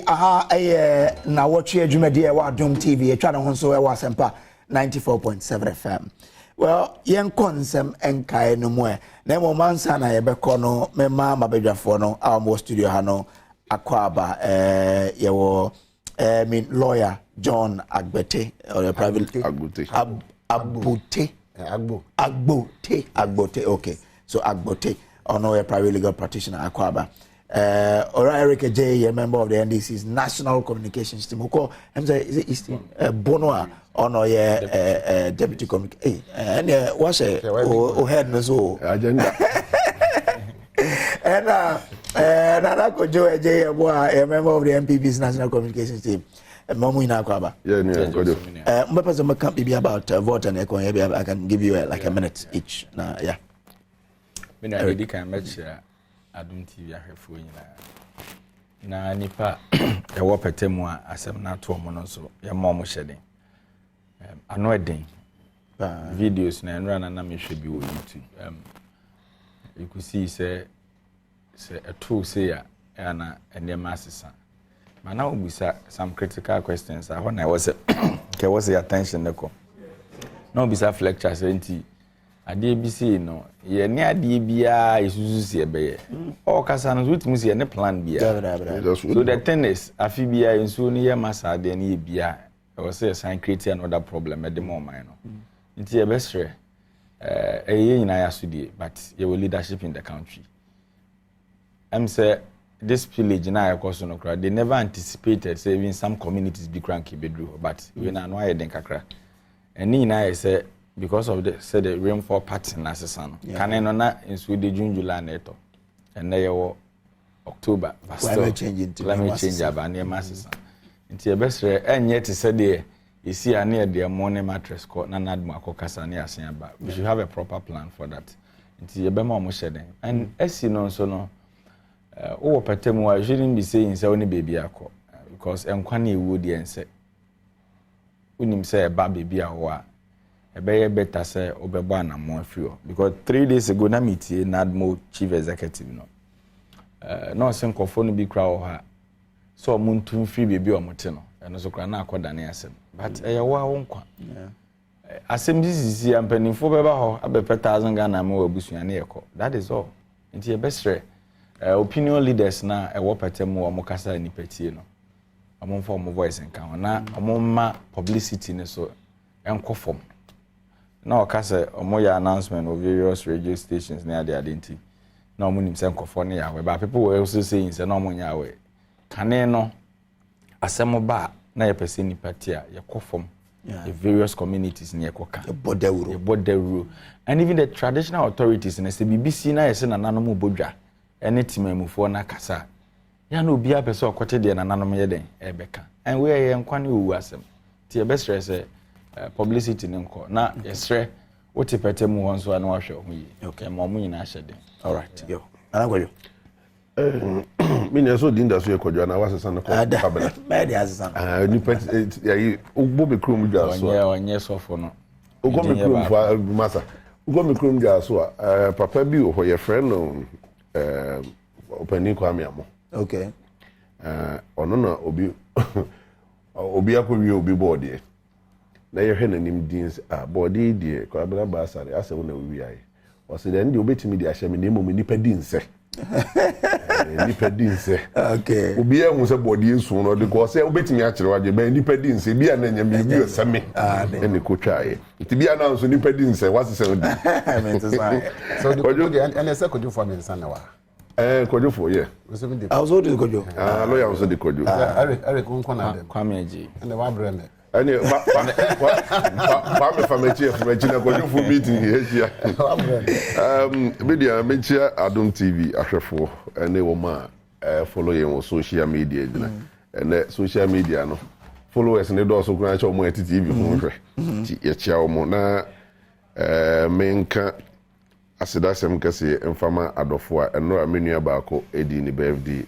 aha Nnawotwi adwumadi wa Adom TV etwa ne ho so e wa sempa 94.7 FM. Well, yen konsem enkae no mu na mo mansa na ye bekọ no mema mabedwafo no our studio ha no akwaba ye wo lawyer John Agbete or private Agbote okay, so Agbote or a private legal practitioner akwaba. Eric J, a member of the NDC's National Communications Team. Is it Bonoa or no deputy communication? And what's a head no agenda? And Nanako Joe J, a member of the MPP's National Communications Team. Mamuina Kwaba. Yeah, no, can't be about vote and echo. I can give you like a minute each. Yeah. I can match Adom TV ahwefo nyina na nipa e wo petemu a asem na to mo no so ye mo hyeden ano eden videos na enra na mehwe bi wo YouTube you could see say a tool say na enema asesa mana obisa some critical questions when I was ke was the attention neko na obisa lecture say nti ade bi say no ye ne ade bia isusu se ebe o kasa no witmu se ne plan bia so the thing is afi bia enso ne ye masa ade ne bia o say sign create another problem at the moment no nti ye besre ye nyina ya sudie but ye will leadership in the country am say this village na ya koso no kra they never anticipated say even some communities be cranky bedru but we na no aye den kakra eni na ye say because of the rainfall pattern assessment. Can I not in Sweden, June, July, neto, and they were October. Climate change about near masses. Into your best and yet is said there, you see a near their morning mattress called Nanadma Cocasania Siamba. We should have a proper plan for that. Into your Bema shedding. And as you know, so no, oh, Patemo, I shouldn't be saying so only baby ako because Mkwani would answer. When him say a baby or ebe better say obeba na mo afio because 3 days ago na meeting Nadmo chief executive no no senkofo no bi kra o ha so omuntu free baby omote no eno so kra na akoda na asem but eye wa wonkwa asem sisi ampanifo beba ho abepe 1000 Ghana ma wabusuan na yeko that is all nti e besre opinion leaders na e wo petem wo mokasa ni petie no amomfo mo voice nka na amomma publicity ne so enkofom na okase omoya announcement of various radio stations near the identity na omunim se nkofo ne yawe but people were also saying say na omonya yawe kane no asemo ba na ye person ni party a ye kofom the various communities ne ekoka bodawuro and even the traditional authorities na se BBC na ye se na nanom bodwa ene timamufo na kasa ya na obi apese okote de na nanom ye den ebeka and we ye nkwane owu asem ti e best stress publicity nko na yesre wote pete mu won so ana wahwe ho yi okay ma mu nyina ahye den all right yo ana gwayo mini so dinda so ekwadwa na wasesa no ko kabela me de asesa ni pet yi ugbo be krom dwa so onye sofo no ugbo me krom fa masa ugbo me krom dwa so papa bi ho ye friend no openi kwa amiamo okay ono na obi akọwi obi board na ye hwe nanim dins body die kwa abra basare ase wona wi aye o se den de obetimi di ahye me na emom nipa dinse nipa dinse okay obi ehun se body ensu no de ko se obetimi akire waje ba nipa dinse bia na nyame bi o same ene ko twae ti bia na nso nipa dinse wase se odi so de ene se kojo for me sana wa kojo for ye also de kojo lawyer also de kojo are ko nko na dem kwame eji ene wa breme ani ba me family na kojo for meeting here media menchia Adom TV ahwefo ene wo ma follow yen on social media dina ene social media no followers ne do so kuna cha mo TV mo hwe ti ye chia mo na menka asidasem kase mfama adofo a eno amenu abaako edi ni birthday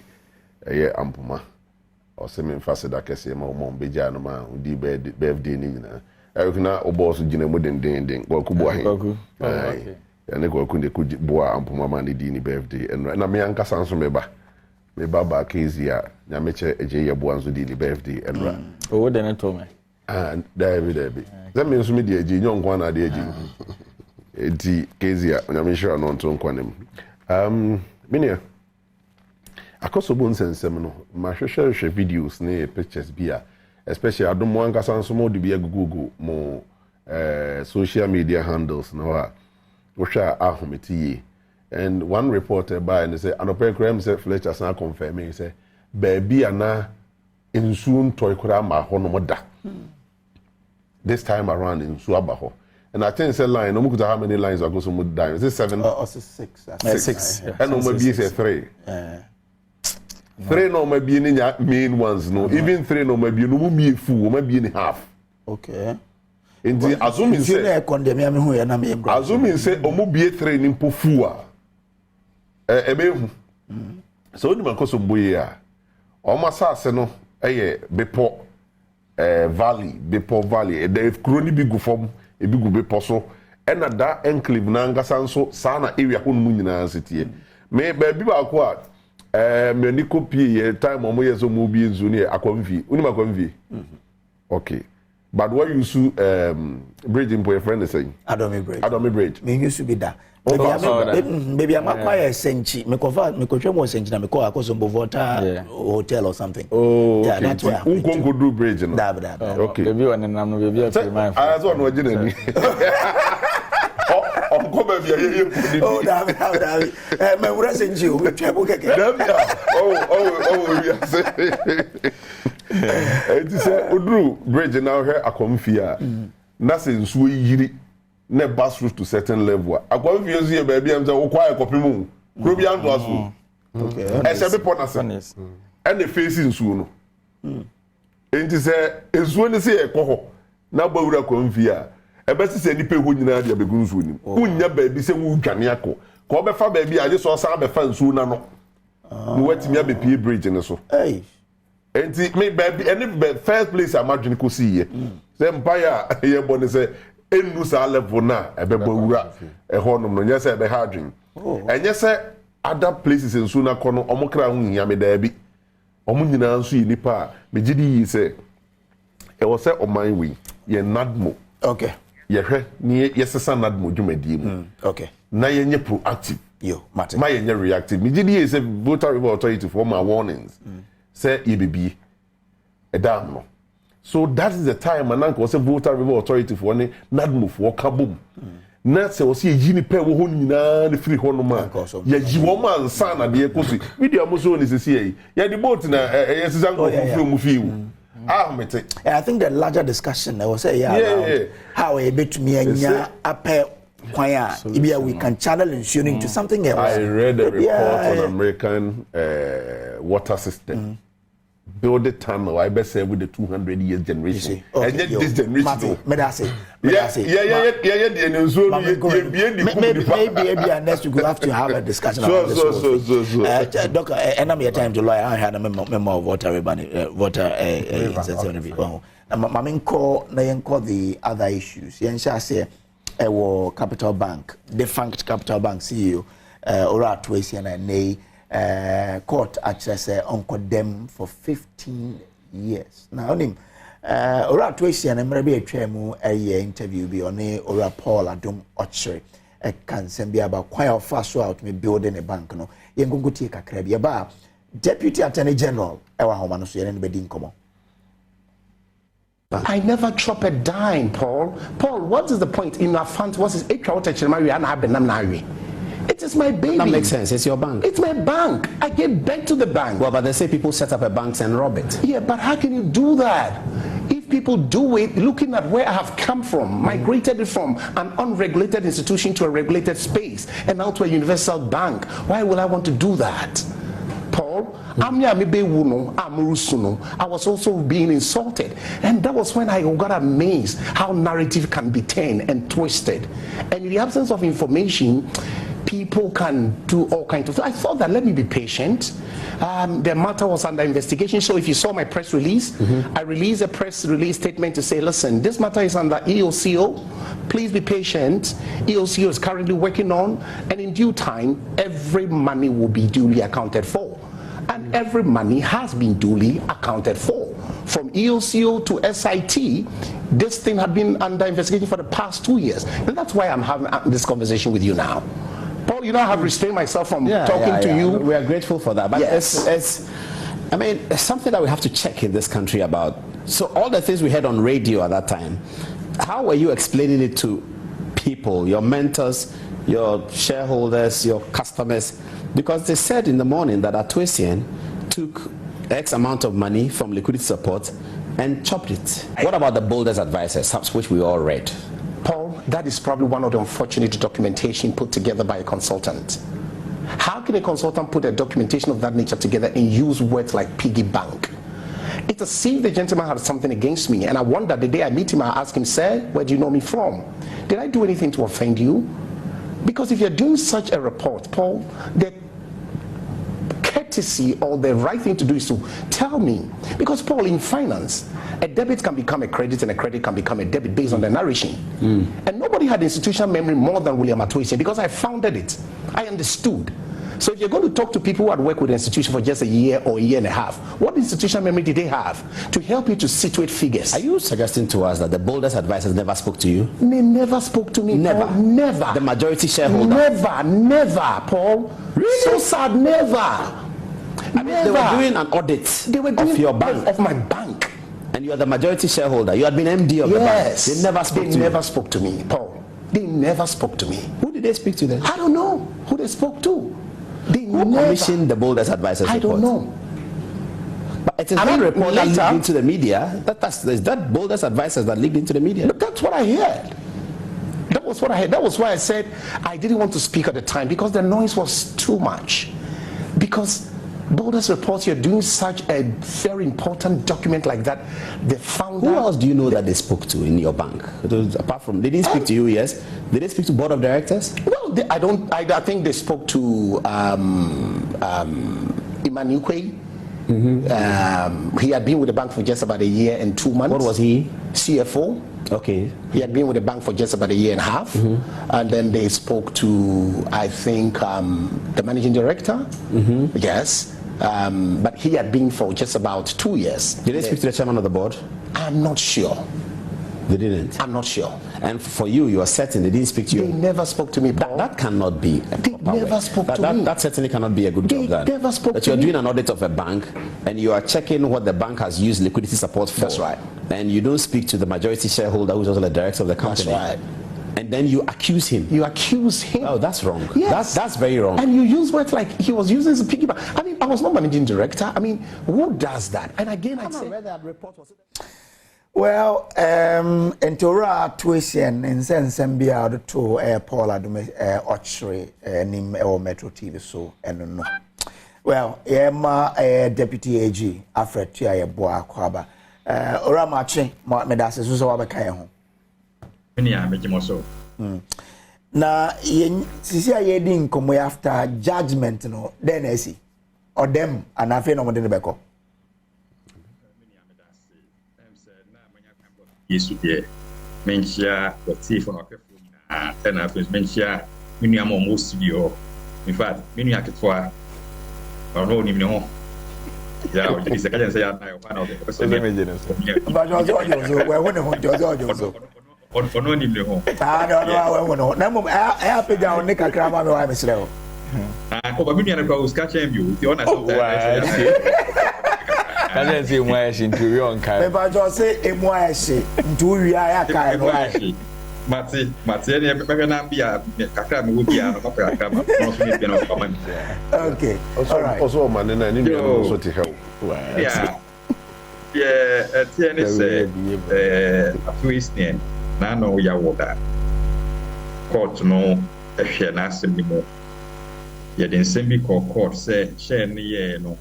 eye ampuma o se me fasida kase ma mo beja no ma di birthday ni nyina ekuna oboso gina mo den kwakubo ahe ya ne kwaku de ku boa ampuma ma ni di ni birthday eno na me anka sanso meba me baba Kezia nyameche eje yebo anzo di birthday enra oh de to me and David that means me di eje nyon kwa na de eje enti Kezia nyamesha no nto nkwa nem minia akoso bon sensem no ma hwehwehwe videos ne pictures bia especially Adom wankasa nso mo de bia gugugu mo social media handles no a wohwa ahometiye. And one reporter by and say anope kram say Fletcher san confirm he say baby ana insuun toy kura ma ho no moda this time around insu abaho. And I think say line no mukuta how many lines ago so mud down is it 7 or 6 6 and no maybe say 3 3 no maybe ni main ones no even 3 no maybe no mu mi fu o maybe ni half okay. Inti assuming say na condemn me hu ya na me bro assuming say omo bie 3 ni mpofu a ebehu so ni makoso mboye a omo asase no eye bepo valley the kroni bi gu fom e bi gu bepo so ena da enclave na ngasa nso saa na area ho mu nyina setie me ba bi ba ko a me ni copy ye time omo ye so mo bi nzu ni akwamfi uni makwamfi okay. But what you su bridge in your friend is saying? Adom bridge. Me used to be that. Maybe I'm acquire senchi. Me kofa mo senchi na me ko akoso Mbovota hotel or something. Oh, yeah, that's where. Go do bridge no. Okay. Baby one na no baby a mind. I saw no agina ni. Ko baby ye. Oh, David. Me wura senchi o me twebo keke. Oh, yes. It is a Udru bridge now here akomfia. Na se nsuo yiri na bus route to certain level. Akomfia nso ye baby am say wo kwa ekopimu. Kuro bi ando aso. Okay. E se be pona se. And the face nsuo no. Enti se nsuo ni se ye kɔ na bawura akomfia. E be se nipa ho nyina dia begu nsuo ni. Unya baby se wo dwane akɔ. Ko be fa baby aje so sa be fa nsuo na no. No watimi abepie bridge ne so. Hey. Enti me baby any first place I'm imagine ko see here say empire ye bone say enu sa level na ebe bawura e honom no nyese ebe ha adwen enye say other places nso na kono omokra hu hia me da bi omo nyina nso yi nipa me gidi yi say e wo say oman we ye nadmo okay ye hwe ni ye sesa nadmo dwumadie mu okay na ye nye proactive yo matter ma ye nye reactive me gidi yi say voter river authority for my warnings say EBB edam no so that is the time and anko say voter river authority for any nadmo for kabum na say o say yini pe wo ho nyina na free ho no ma ya ji wo ma nsa na de ekosi video mo so ni sisi yi ya the boat na yes zanko free mu fi mete I think the larger discussion I was say how a bit me anya ape kwaya ibia we can channel ensuring into something else. I read a report on American water system. Build a tunnel, I bet say with the 200 years generation. Okay, and yet this generation. Maybe next we have to have a discussion about this. Doctor, and I'm your time to lawyer. I had a memo of water sensitivity. Mamin call the other issues. Yensha say Capital Bank, defunct Capital Bank CEO, Ato Essien and court access on condemn for 15 years. Now, Ato Essien and maybe a tremu a interview be on Ora Paul Adom Ochre a can be about quite fast out me building a bank. No, Yango take a crabby about Deputy Attorney General, Ewa Homanosu, and anybody in common. I never chop a dime, Paul. Paul, what is the point in our funds? What is it? It is my baby. That makes sense. It's your bank. It's my bank. I gave back to the bank. Well, but they say people set up a bank and rob it. Yeah, but how can you do that? If people do it, looking at where I have come from, migrated it from an unregulated institution to a regulated space, and now to a universal bank, why will I want to do that? Paul, I was also being insulted, and that was when I got amazed how narrative can be turned and twisted, and in the absence of information, people can do all kinds of things. I thought that let me be patient. The matter was under investigation, so if you saw my press release, I released a press release statement to say, listen, this matter is under EOCO. Please be patient. EOCO is currently working on, and in due time, every money will be duly accounted for. And every money has been duly accounted for. From EOCO to SIT, this thing had been under investigation for the past 2 years. And that's why I'm having this conversation with you now. Paul, you know, I have restrained myself from talking to you. We are grateful for that. But Yes. it's something that we have to check in this country about. So all the things we heard on radio at that time, how were you explaining it to people, your mentors, your shareholders, your customers? Because they said in the morning that Ato Essien took X amount of money from liquidity support and chopped it. What about the boldest advisors, which we all read? Paul, that is probably one of the unfortunate documentation put together by a consultant. How can a consultant put a documentation of that nature together and use words like piggy bank? It's as if the gentleman had something against me, and I wonder the day I meet him, I ask him, sir, where do you know me from? Did I do anything to offend you? Because if you're doing such a report, Paul, the courtesy or the right thing to do is to tell me. Because, Paul, in finance, a debit can become a credit and a credit can become a debit based on the narration. And nobody had institutional memory more than William Ato Essien, because I founded it. I understood. So if you're going to talk to people who had worked with the institution for just a year or a year and a half, what institutional memory did they have to help you to situate figures? Are you suggesting to us that the boldest advisors never spoke to you? They never spoke to me, Never? Paul. Never. The majority shareholder? Never, Paul. Really? So sad, never. I mean, they were doing an audit of your bank. Of my bank. And you are the majority shareholder. You had been MD of the bank. They never spoke to you. They never spoke to me, Paul. They never spoke to me. Who did they speak to then? I don't know who they spoke to. They Who never commissioned the boldest advisors I report? don't know. But it is that report that leaked into the media. Is that boldest advisors that leaked into the media? But that's what I heard. That was what I heard. That was why I said I didn't want to speak at the time, because the noise was too much. Because Boldest reports you're doing such a very important document like that, the founder... Who else do you know that they spoke to in your bank? Apart from, they didn't speak to you, yes? Did they speak to board of directors? Well, I think they spoke to Nnawotwi. He had been with the bank for just about a year and 2 months. What was he? CFO. Okay. He had been with the bank for just about a year and a half. And then they spoke to, I think, the managing director. Yes. But he had been for just about 2 years. Did they speak to the chairman of the board? I'm not sure. They didn't? I'm not sure. And for you are certain they didn't speak to you? They never spoke to me, Paul. That cannot be a They proper never way. spoke to me. That certainly cannot be a good job done. They never spoke that to you're me. doing an audit of a bank and you are checking what the bank has used liquidity support for. That's right. And you don't speak to the majority shareholder who's also the director of the company. That's right. And then you accuse him. You accuse him. Oh, that's wrong. Yes. That's very wrong. And you use words like he was using his piggyback. I mean, I was not managing director. I mean, who does that? And again, I say... that report was... Well, Entora Ato Essien nsensem bia to Paul Adom Ochre nim or Metro TV so no. Well, ma deputy AG Alfred Tia Boa Kwaba. Ora mache medase so so abeka ho. Nia mejimo so. Na sisi aye di nkomo after judgment no then esi or them and afi no mo de beko. Yesu de menchia the thief on okefo and after menchia menu am almost studio. In fact, menu aketwa or no ni me ho. Yeah, you dis say say na your fan of the person. But Jojo we won ho Jojo. Ono ni me ho. No we won. Na mum e apega on kakra ma me wa mesre ho. Ko ba menu na kwa uska champion. You want to I see why she into on Me ba jo say emu ayeshi ntu wia ya kai no ai. Mati ni be na bia kakra me wo bia no kakra ma no so ni bia no kwa man. Okay. All right. Also man na ni no so to help. Yeah. Yeah, TN say Ato Essien na no ya woda. Court no ehwe na asem ni mo. Ye den nsem bi court say share ni ye no.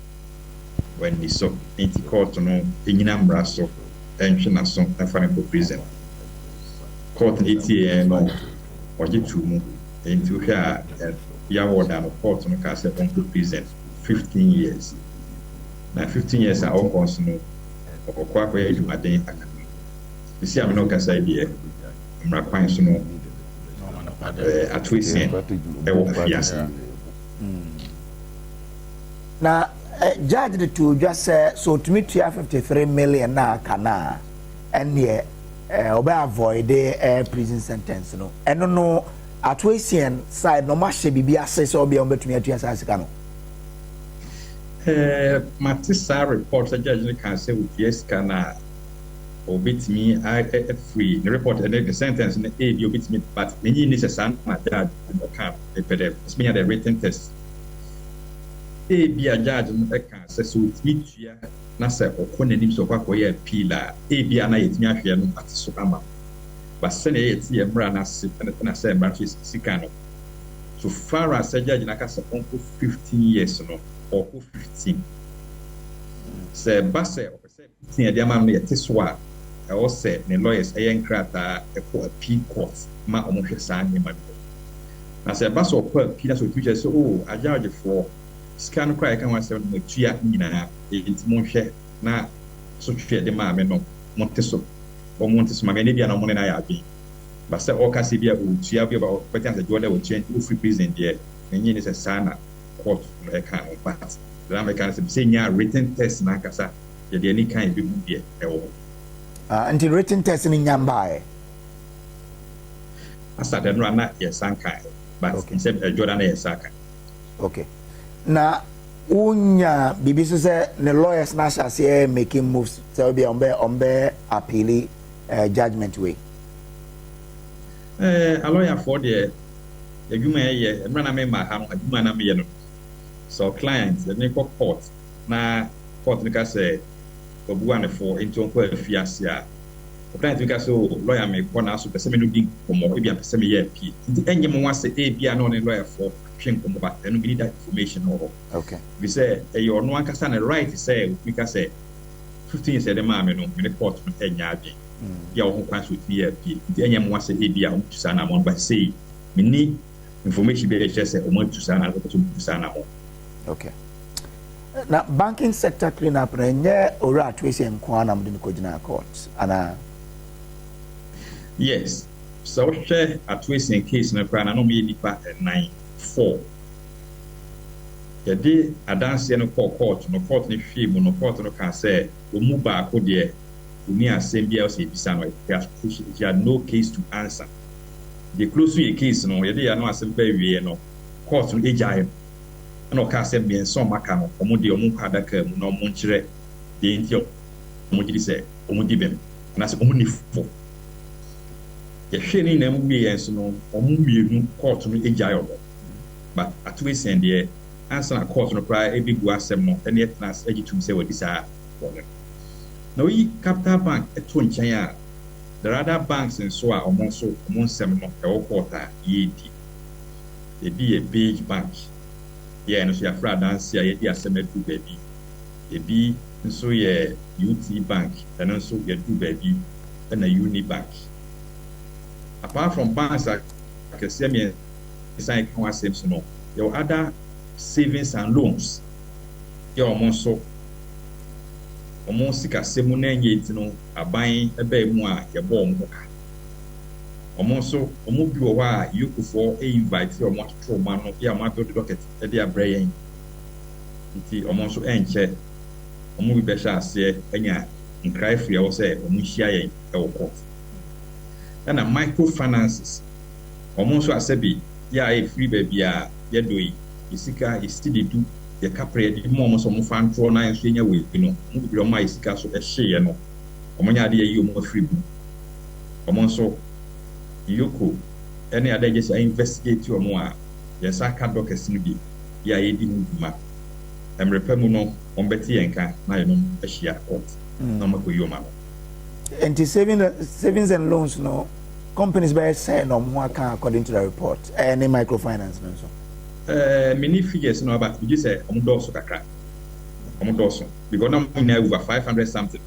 When we saw into court no enyina mraso entwe na so na fa for prison court ETA no oje tumu into here ya warden no court no ka say on prison 15 years na 15 years a on cons no okwa kwa edumaden aka isi am no ka say die mra kwan so no Ato Essien e wo fiase Na judge the two just say so to me 53 million na kana and yeah obe avoid the prison sentence no eno no Ato Essien side no mahye bibia ase so obe betumi atua sasika no Matisa report the judge can say with yes kana obetumi free the report and the sentence in the aid obetumi but many necessary judge no can it's me the written test bia judge no can say so with me na say okonanim so kwa koye appeal a bia na yetimi ahwe no atiso ama but say na yeti emra na se na say emra sika no so far as judge na ka say 15 years no or 15 say base or say 15 dia ma no yetiso a I say the lawyers krata appeal court ma omohwe sa nyema na say base or appeal so tuche so a judge for scan cry can was no tua nyina intimonhwe na so twe de ma me no monteso o monteso ma me bia na mo na ya adwen ba se o ka se bia o tua bia ba better as Jordan will change free prison there enyi ni se sana court e kan but the American say nya written test na kasa ye de any kind bi mu bia e wo until written test ni nyamba asa de no na ye sanka but okay. Say Jordan ye sanka okay na unya bibi so say the lawyers na say making moves so be on be appeal judgment way a lawyer for the adwuma ye emra na me ma ha no adwuma na me ye no so client the ne court na court ni ka say obuane for into on kwa fiase a client ni ka say lawyer me ko na so pese me no di komo e bia pese me ye appeal nti enye mo wa say e bia no ne lawyer for twinko but then we need that information or okay we say you no akasa na right say we can say 15 years the ma me no me court no enya age ya wo kwan so tie appeal nti enye mo wa say e bia o tu sana mo but say me need information be just say o mo tu sana ko tu sana mo okay na banking sector clean up na nye ora Ato Essien kwa na mde ko gina court ana yes so share Ato Essien case na kwa na no me nipa 9-4 yede adanse no court no court ni hwe mu no court no kan say o mu ba ko de uni assembly o say bisa no ya no case to answer the close to a case no yede ya no assembly wie no court no ejai no ka say bien so maka no omo de omo kwada ka mu no mo nkire de ntio omo gidi say omo di bem na say omo ni fo ye hwe ni na mu bi yenso no omo mienu court no ejai omo but Ato Essien de answer na court no pra e bigu asem no ene etnas egitum say wadi sa problem na we capital bank eto nchen a the other banks in so a omo nsem no e wo court a yedi e bi a big bank yeah no so ya fra dance ya yedi asem edu baby e bi nso ye UT bank and nso ye do baby na Uni bank apart from banks like Kesemi sign kan asem so no your other savings and loans your omonso sika semu na enye ti no aban ebe mu a ye bo omo ka omonso omo bi wo a yukufo invite omo to ma no ya ma do docket e dey abrayen nti omonso enche omo bi be sha ase enya nkrai free wo say omo hia yen e wo court na microfinances omonso asebi ya e free baby a ye doi isika istidi du ye kapre di mo so mo fan tro na enso nya we no mo bi o ma isika so e hye no omo nya de yi o mo free bu omo so yoko any other just investigate o mo a ye saka dockers ni bi ya ye di nduma emrepamu no on beti yenka na ye no e hye court na mo ko yi o ma no and savings and loans no companies by say no more can according to the report any microfinance no so many figures no about you say omodoso kakra omodoso because now over 500 something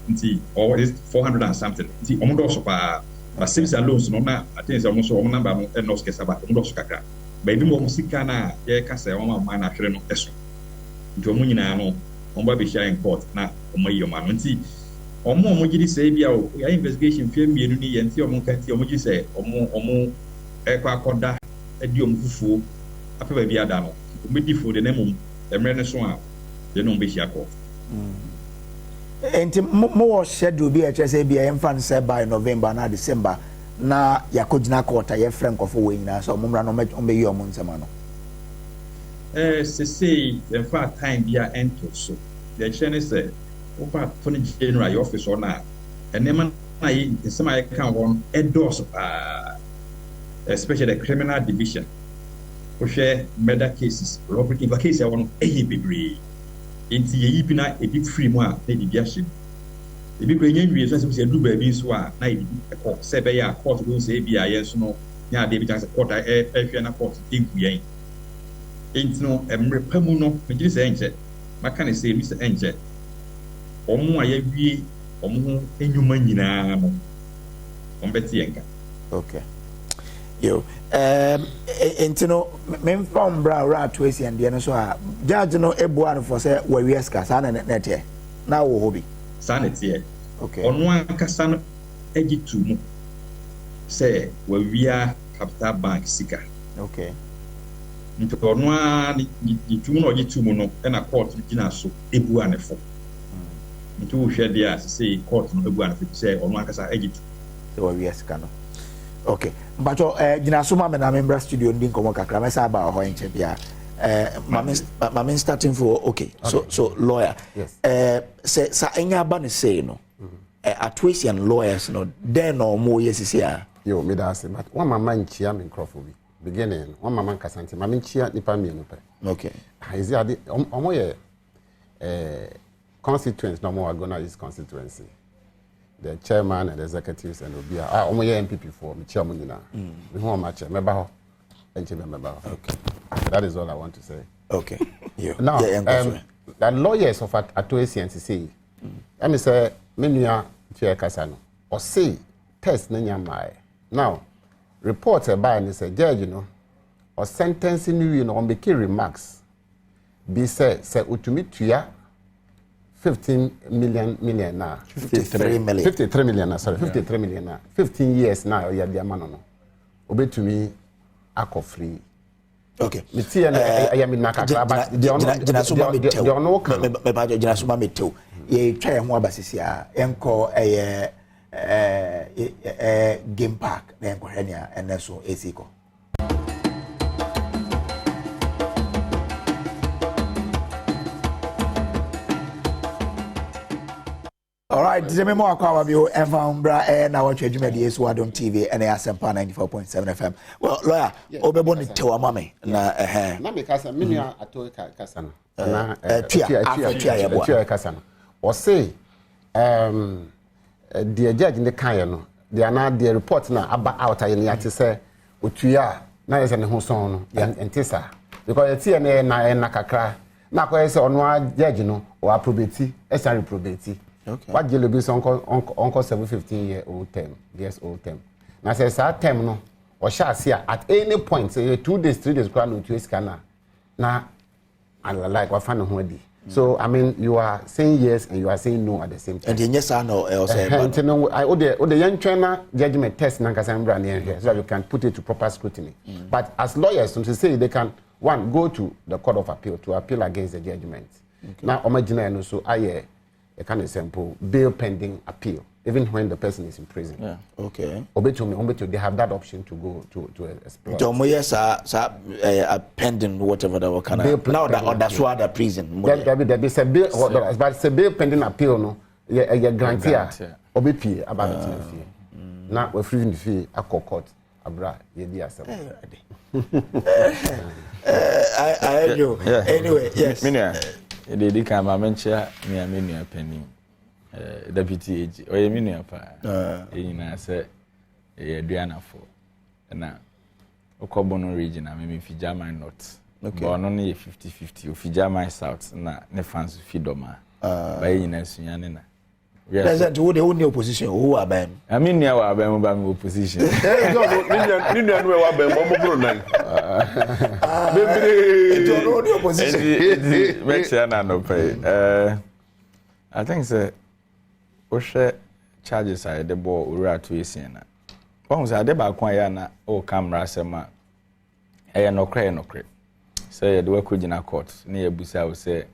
nti or is 400 and something nti omodoso pa savings and loans no na I think say almost omo number no no skesa ba omodoso kakra ba bi mo sika na ye ka say omo ma na hwere no eso nti omo nyina no omo ba be share in court na omo yi omo nti omo gidi say bia o ya investigation fie mienu ni ye nti omo kan ti omo gidi say omo ekwa akoda edi omo fufuo afa ba bia da no omo di fo de na mum emre ne so a then on be share court. Enti more schedule be HSA be infant said by November na December na yakojina court ye frank of we na so mumra no me yo munsema no. Say in fact time be enter so. The chain say over 20 January office or na and then in some I can one endorse especially the criminal division. We share murder cases, robbery cases I want a baby. Into ye pina a big free more than the biaship. The big brain injury is do baby so I court say ya court will say be a yes no ya David as a court I and a court think we ain't no repamuno which is angel. My can say Mr. Angel. Omo aye wie omo enyuma nyina mo. Ombetienka. Okay. Yo entino men from bra Ato Essien de no so a judge no ebuan for say we wieska sa na net na wo hobi sanete okay ono akasa no egitu mu say we wia capital bank sika okay nto ono a ni tu no egitu mu no na court gina so ebuan fo nto wo hwe dia say court no ebuan fo say ono akasa egitu so we wieska no okay mbacho gina suma me na membra studio ndi nkomo kakra me sa ba ho enche bia mama starting for okay so lawyer yes say sa enya ba ne say no Ato Essien lawyers no then no mo yesisi a yo me da say but one mama nchia me nkrofo bi beginning one mama nkasante mama nchia nipa me no pe okay is it omo ye constituents no more gonna use constituency the chairman and the executives and obia omo ye MPP for me chairman nyina me ho ma che me ba ho enche me ba ho okay that is all I want to say okay you now the lawyers of Ato Essien say let me say me nua tie kasa no o say test na nyama now report by ni say judge no or sentence ni no on make remarks be say utumi tuya 15 million na 53 million na sorry 53 million na 15 years na ya dia ma no obetumi akọ free okay me tie na ya me nakakra but jina suma me ba jina suma metew ye twa ye ho abasisi a enko game park na enko hania eneso esiko. All right, the memo akwa bio Eva Nnawotwi adwumadi so Adom TV and Asempa 94.7 FM. Well, lawyer, obebo ni tewa mame na na me kasa me nua Ato kasa no na tia kasa no o say the judge ne kan no the report na aba out aye ne ate say otua na yesa ne ho son no entisa because tia na kakra na ko yesa ono judge no o approbate esa reprobate. Okay. What Jello be uncle 7-15 years old term. Now says that term no or shall see at any point say 2 days 3 days crown to scanner. Now I like what fan of so I mean you are saying yes and you are saying no at the same time. And yes I know also I the young trainer judgment test Nankasambra here so that you can put it to proper scrutiny. But as lawyers to say they can one go to the court of appeal to appeal against the judgment. Okay. Now imagine so a kind of sample bail pending appeal, even when the person is in prison. Yeah. Okay. Obeto, they have that option to go to explore. Pending whatever that kind of now that that's why the prison. There be a bill, but it's a bail pending appeal. No, a guarantee. Obepi about the fee. Now we're free the fee. A court abra yedia sab. I know. Anyway, yes. They did come a mention me a menu penny, deputy age, or a menu in I said, a Diana for. And now, Okobono region, I mean, Fijama North. Okay, but only 50-50, Fijama South, and ne fans Fidoma. By Ines Yanina. Present who the only opposition who are bam. I mean, now I'm opposition. I think so. Oshe charges are the ball Ato Essien. Once I deba kwaya o camera sema no cry. Say the work in a court near Busa will say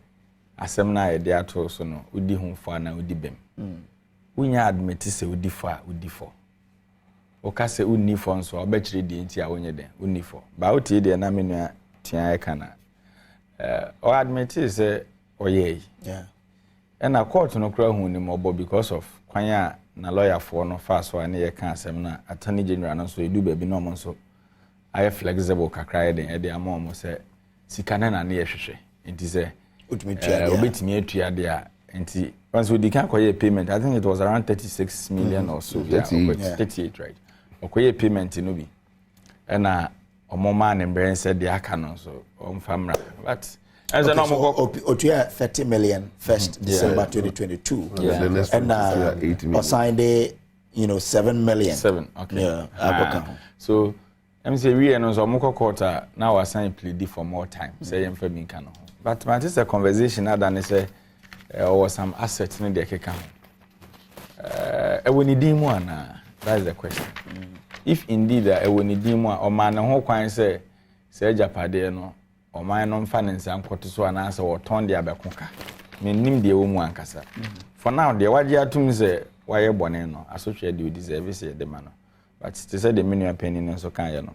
asem na yɛde ato so no udi ho fa na udi bem wonya admit se udi fa udi fo o ka se unni fo nso obɛkyere di nti a wonye den unni fo ba oti de na menua tia kana o admit se oyɛ yeah na court no kra hu ni mobo because of kwanya na lawyer for no fa so ani ye ka asem na attorney general no so edu ba bi no mo so aye flexible kakra den e de amom se sika na na ye hwehwe nti se obetimi atua de a nti once we can call payment I think it was around 36 million or so 38 right okoye payment no bi na omoma ne brand said the aka no so famra but as an otua 30 million first December 2022 and signed a 7 million 7 okay yeah so I'm say we no so moko quarter now assign plead for more time say em fa mi kan no but man this a conversation that say or some assets in the keka when you mu ana that is the question if indeed when you mu o man ho kwan say japade no o man no finance ankoto so ana say o ton de abekoka menim de wo mu ankasa for now de waje atum say waye bone no asotwe de deserve say de man no but to say the minimum penny no so kan ye no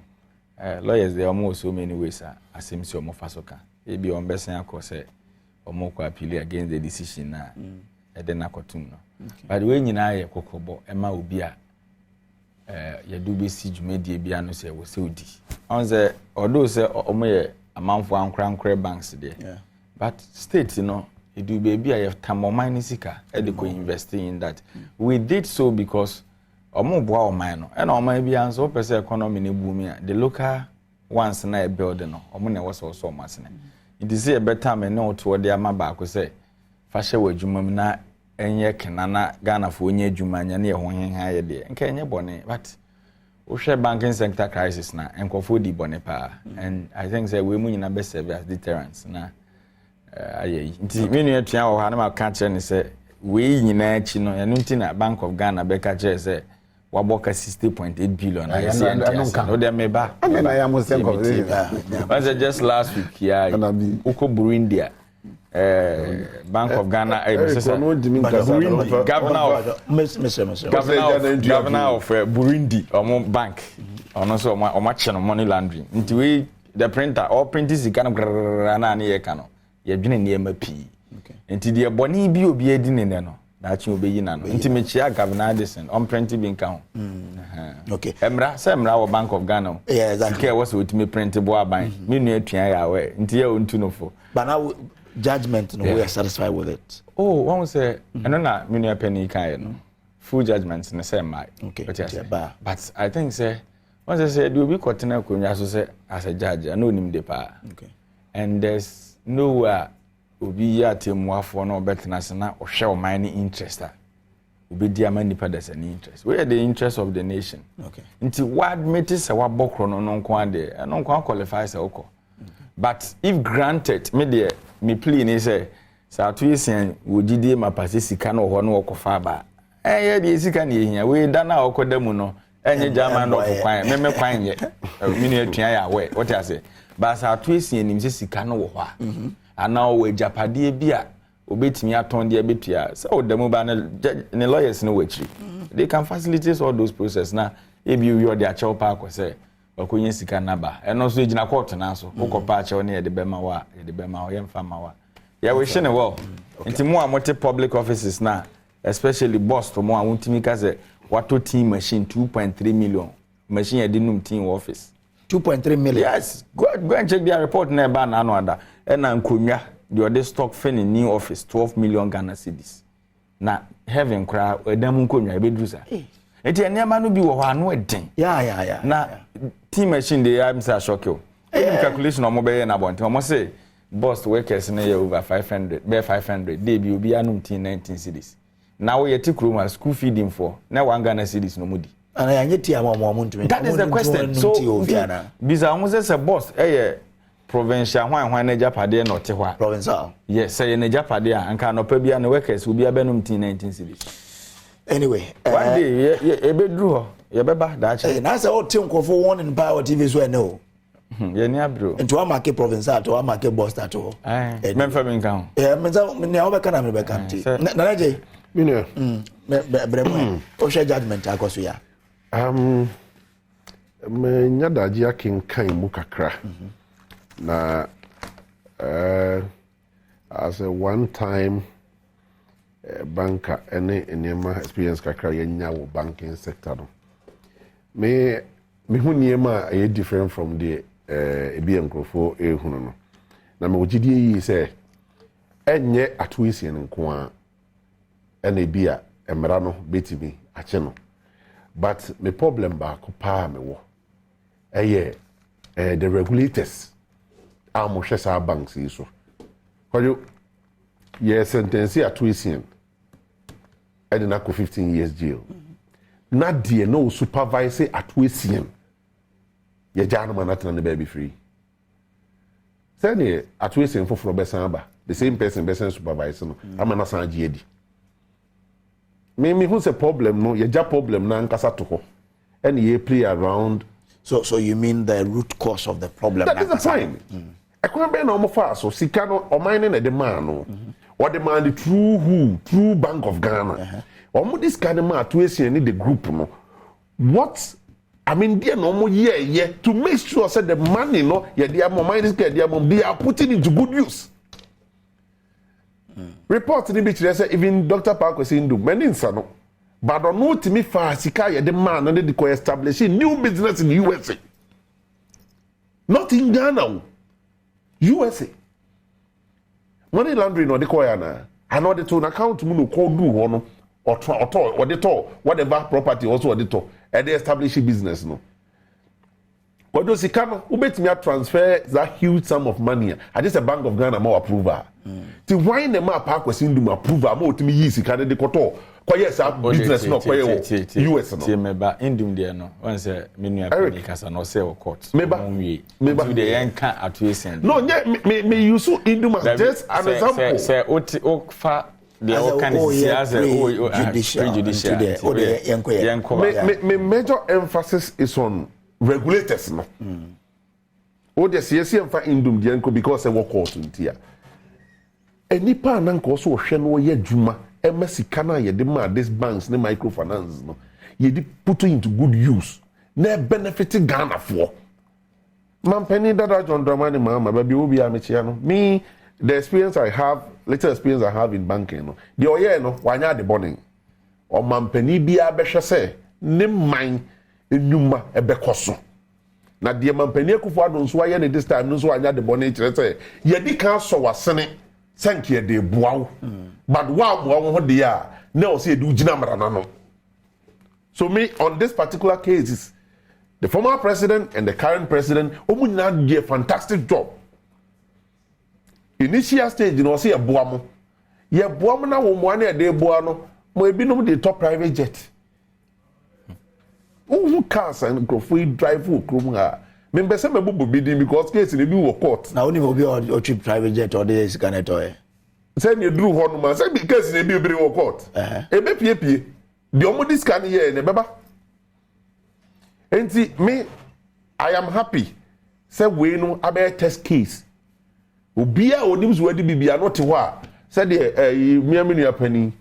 lawyers they almost so many ways asem si o mo fa so kan e bi on besen akose omoko appeal against the decision na na kotum no but we nyina ye kokobo ema obi a ye do be si dwumedie bia no se wo se odi on say although say omo ye amanfo ankra banks there but state e do be bia ye tamoman ni sika e de ko invest in that we did so because omo boa oman no na oman bia so pese economy ne boom a the local ones na e build no omo na was so masene it is a better time no to the amaba ko say fa hye wadwuma na enye kenana Ghana fo onye adwuma nya na ye ho henha ye de nka enye bone but we share banking sector crisis na enkofo di bone pa and I think say we mu nyina be serve as deterrence na aye nti menu atua wo ha na ma ka kire ni say we nyina achi no eno nti na Bank of Ghana be ka kire say waboka 60.8 billion I see no dem meba na ya mo say was just last week yeah uko Burundi Bank of Ghana governor of Burundi omo bank ono so omo cheno money laundering nti we the printer all printers can na na ye kan no ye dwene ne mapi nti de boni bi obi edi ne no na chi obeyi na no nti mechia governor Adom on printing bin kan okay emra wo Bank of Ghana yeah exactly was ultimate print bo aban me nu atuan ya we nti ye ontu no fo but now judgment no we are satisfied with it one say no na me nu penny kan no full judgment na say my okay but I think say once say do be kotena konwa so say as a judge no nim de pa okay and there's nowhere obi ya temuafo na obetena se na ohwe o man ni interest obi dia man nipa that's an interest we are the interest of the nation okay nti what metis se wa bokro no nko ade no nko qualify se oko but if granted me there me plea ni say Ato Essien wogidie mapase sika no ho no okofa ba ye de sika na ehia we da na okoda mu no enye jama no kwan me kwan ye mini atuan ya we what I say but Ato Essien nim se sika no wo ho a ana o japade bi a obetimi aton de abetua se o demu ba ne lawyers no wachiri they can facilitate all those process na ebi you the actual park ko say okonye sika na ba eno so ejina court na so okopa ache ne de bema wa ye mfa ma wa ya we shine well nti mo a mote public offices na especially boss to mo a wontimi ka say wato team machine 2.3 million machine e dinum team office 2.3 million yes go and check their report na ba na anoda na nkonwa the stock fin in new office 12 million Ghana cedis na heaven cry edam nkonwa e bedru sa enti enema no bi wo ho anu eden yeah na team machine dey am say shock you calculation o mo be na bonte o mo say boss workers na over 500 be 500 dey bi obi anu 19 cedis na we yeti kroma school feeding for na 1 Ghana cedis no mudi ana yanye ti amamo ntumi that is the question so biza o mo say boss provincial hwan na japade na ote hwa provincial yes say na japade a anka no pa bia na workers obi abenum 19 cedis anyway one day e bedru ho ye beba da cha na say o tin kofo one in power TV so no Ye ni abro. Into wa market province ato wa market boss ato. Memfa me nka ho. Menza ne o be kana me be kanti. Na leje. Minu. Bremo. O share judgment akoso ya. Me nyadaji akinkan mu kakra. Na as a one time banker any enema experience kakra yenya wo banking sector no. Me hu niema are different from the ebi enkrofo ehunu no. Na me ogidie yi say enye Ato Essien nko a ena ebi a emra no betimi ache no. But my problem ba ko pa me wo the regulators are mo hwesa banks yi so. Koyo yes sentence Ato Essien and na ko 15 years jail. Na die no supervise Ato Essien. Ye jana manatna ne baby free. Say ne Ato Essien for besan ba. The same person besan supervise no. Amana san giedi. Me who's a problem no ye ja problem na nkasa to ho. And ye play around. So you mean the root cause of the problem? That is the point. Ekwan be na omo fa so sika no o mine na de man no. Or the man the true Bank of Ghana. Omo this kind of man Ato Essien ni the group no. What I mean there no more yeah to make sure say the money no yeah they are more they are putting into good use. Report ni bi kire say even Dr. Park was saying do many insano. But don't know to me fa sika yeah the man and they go establishing new business in USA. Not in Ghana. USA. Money laundering or the koyana. I know the to an account mu no call do one or the to whatever property also or the to and they establish a business no. But those ikano who bet me transfer that huge sum of money. I just a Bank of Ghana more approval. To why the map park was in do approval more to me easy can they koto. Yes, business no US no. See meba indum there no. One say menu appeal kasa no say court. Meba to the yanka Ato Essien. No, me use indum as just an example. Say o fa the all kind of judicial. Me major emphasis is on regulators no. O de CSC emfa indum there nko because say work court ntia. Enipa na nko so hwe no ye adwuma MSC na ye de ma this banks ne microfinance no ye de put into good use na benefit Ghana for man penny dada John Dramani mama baby obi amechia no me the experience I have little experience I have in banking no the oye no wanya de burning o man penny bia behwe se ne man enuma ebekoso na de man penny akufo adon so aye ne this time no so wanya de burning kire se ye di kan so wasene sankie de boawo but wa boawo ho de a na o se du gina mrana no. So me on this particular case the former president and the current president omu na do a fantastic job. Initial stage no se ye boamo na wo mo na de boa no mo ebinom de top private jet who cars and crofui drive who krum ha member say mebubu bidin because case ni bi wo court na only obi or cheap private jet or the scanner say me dru ho no man say bi case ni bi wo court e be pie the omo this scan here ne beba enti me I am happy say we no abe test case obia onims we di bibia no te ho a say the miaminu apani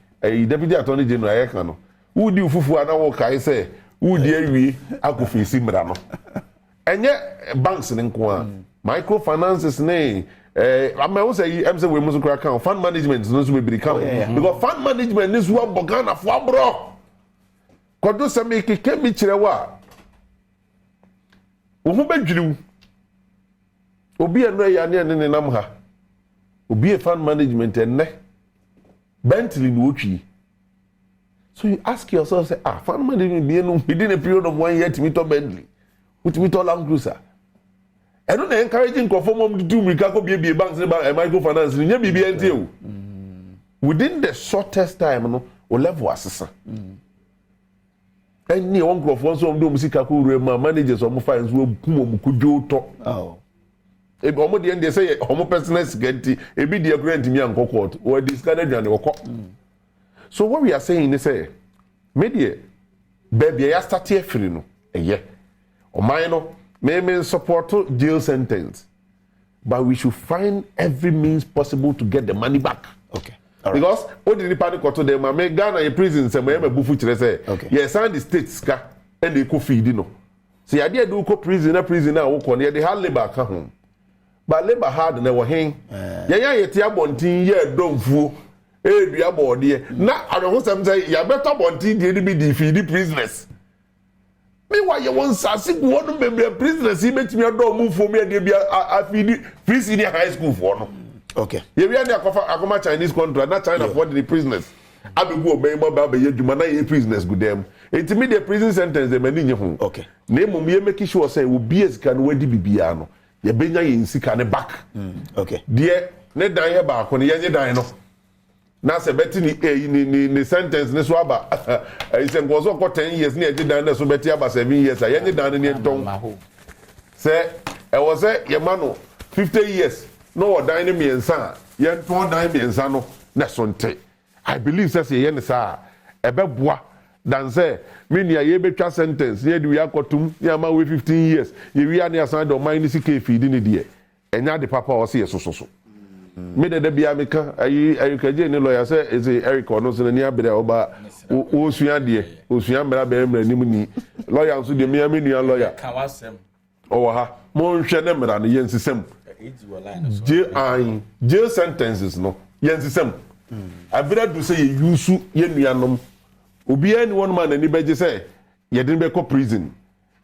deputy attorney general ayeka no who di fufu ana wo kai say who di awie akofisi mra no enye banks ne nko a microfinances ne am say em say we must crack account fund management no so be become because fund management is what Ghana for abro kodo se me keke mi kire wa wo hu badwiriw obi eno ya ne nam ha obi fund management enne Bentley no otwi. So you ask yourself say fund management be no within a period of 1 year to meet Bentley with me to Land Cruiser. I don't encouraging conform to do Mikako be banks and microfinance. You be BNT. Within the shortest time, no, or level assessor. Any one of one so do Musikaku managers or fines will kujo talk. Oh. If almost the end they say homo personal get a be the grant me and court or discarded and court. So what we are saying is media baby I start here free no. Yeah. O mine no May support jail sentence, but we should find every means possible to get the money back. Okay. Because what did the panic to them? I make Ghana a prison, some may bufu say. Okay. Yes, and the states and they could feed See, I did do prison now. They had labor come home, but labor hard and they were hang. Yeah, bontin, don't fool. We are board here. Now, I don't want to say, you better bontin, they be defeated prisoners. Meanwhile, you want to one of the prisoners, he makes me a door move for me, and they be a free senior high school for no. Okay. You are the Chinese contract, not China for the prisoners. I be go be mobile, you mana prisoners good them. Intermediate prison sentence, they many home. Okay. Name me make sure say will be as can we bibiano. You benya in sick and back. Okay. Dear, ne die here back when you die no. Na se beti ni sentence ne so aba. I say go so 10 years ni e dan so beti aba 7 years. I any dan ni nton. Say e was say your man 50 years. No dan ni miensa. Yen ton dan miensa no na sonte. I believe say yen sa e be boa dan say me nia ye betwa sentence ye de wi akotum ye ama we 15 years. Ye wi ani asan do man ni sika feed ni de. Enya de papa o say so. Me de bia me ka ayi kaje ni lawyer say is Eric ono so ni abere oba o sua de o sua mra be mra ni mu ni lawyer so de me nua lawyer ka wasem o ha mo nhwe ne mra ne yensisem jail sentences no yensisem abira do say ye yusu ye nuanom obi ani one man ani beje say ye de be ko prison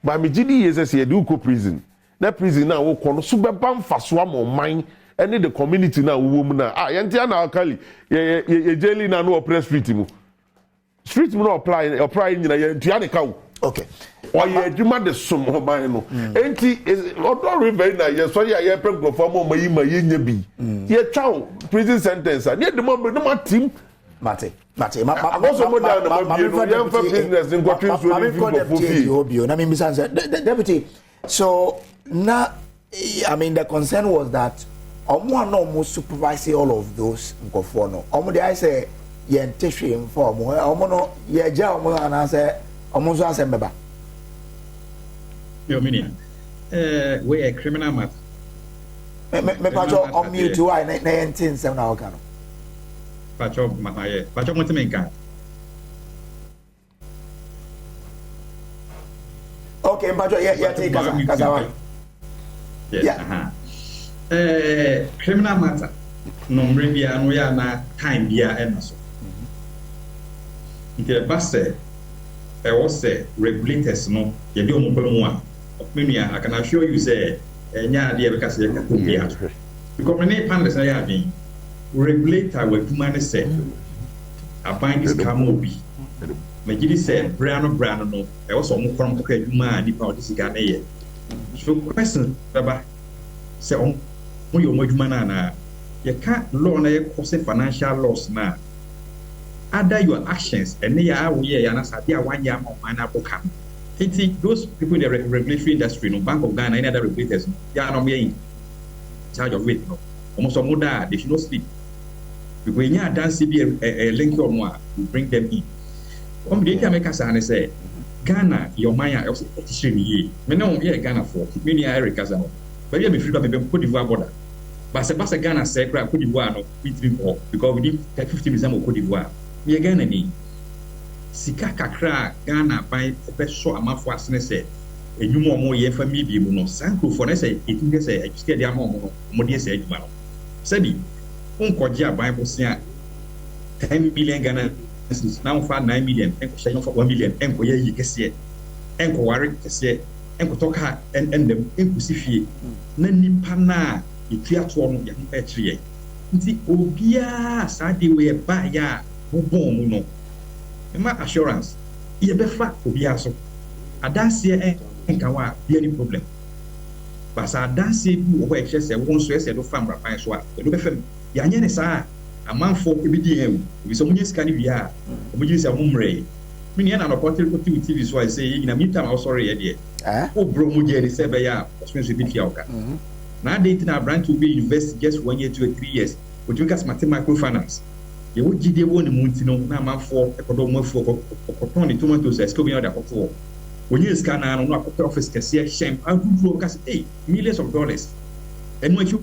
ba me gidi ye say ye de ko prison na prison na wo ko no so be ban faso amon any the community na woman na yentia na akali ye jeli na no press street mu no apply nyina yentia de kawo. Okay. Or ye adwuma de som hoban no enti odo river na ye so ye pem go for mo mayi nya bi ye twaw prison sentence na de mo no matim mate also mo down na mo business in country so ni for fi na me bisa say deputy so na I mean the concern was that omo no mo supervise all of those nkofo no omo dey say ye ntehwe info omo no ye ja omo na say omo so asem beba yo minia we a criminal matter me pacho on mute why na yentin sem na oka no pacho mahaye pacho mo temenka okay pacho ye take kaza yeah criminal matter no mbia no ya na time bia ena so nke ba se e wo se regulators no ye de omo mu a menua I can assure you say enya de e be ka se ka bia because many panels na ya bin regulator we duma ne se aban is kamobi me gidi se brano no e wo so omo krom ka duma ni pa o disiga na ye so question baba se on yo moduma na ye ka law na ye cause financial loss na other your actions and ya we ya na sabi a wanya ma na boka those people in the regulatory industry no Bank of Ghana any other regulators ya no me in charge of it no almost some other they should not sleep because nya dance be a link or more bring them in dey make us say Ghana your maya also petition ye me no here Ghana for me ni Eric Kazano but we be free to be Cote d'Ivoire border but se Ghana say Cote d'Ivoire no we dream for because we need 50% of Cote d'Ivoire we Ghana ni sika kakra Ghana by be so amafo asene say enyumo mo ye family bi mu no sanko for na say etinge say extend dia mo de say adwuma no sabi unkoje aban bo sia 10 billion Ghana now for 9 million enko shey for 1 million enko ye yi kese enko ware kese enko toka endem enko sifie na nipa na etuato no ya mpa kire nti obia sade we ba ya bobon mu no ma assurance ye be fa obia so adanse enka wa be any problem but adanse bi o hwe se won so ese do famra pan so a do be fam ya nya ne sa amanfo e bi di ewu bi so munye sika ni bia o bi se mumre mi ni na no portal ko TV so I say na mi time I sorry ye de o bro mu je ni se be ya so so bi fia oka na date na branch to be university just 1 year to 3 years we do gas microfinance ye wo gide wo ni munti no na amanfo e kodo mo afu ko ton ni tomatoes e scope ya da ko when you scan and no office can see a shame how do because millions of dollars and when you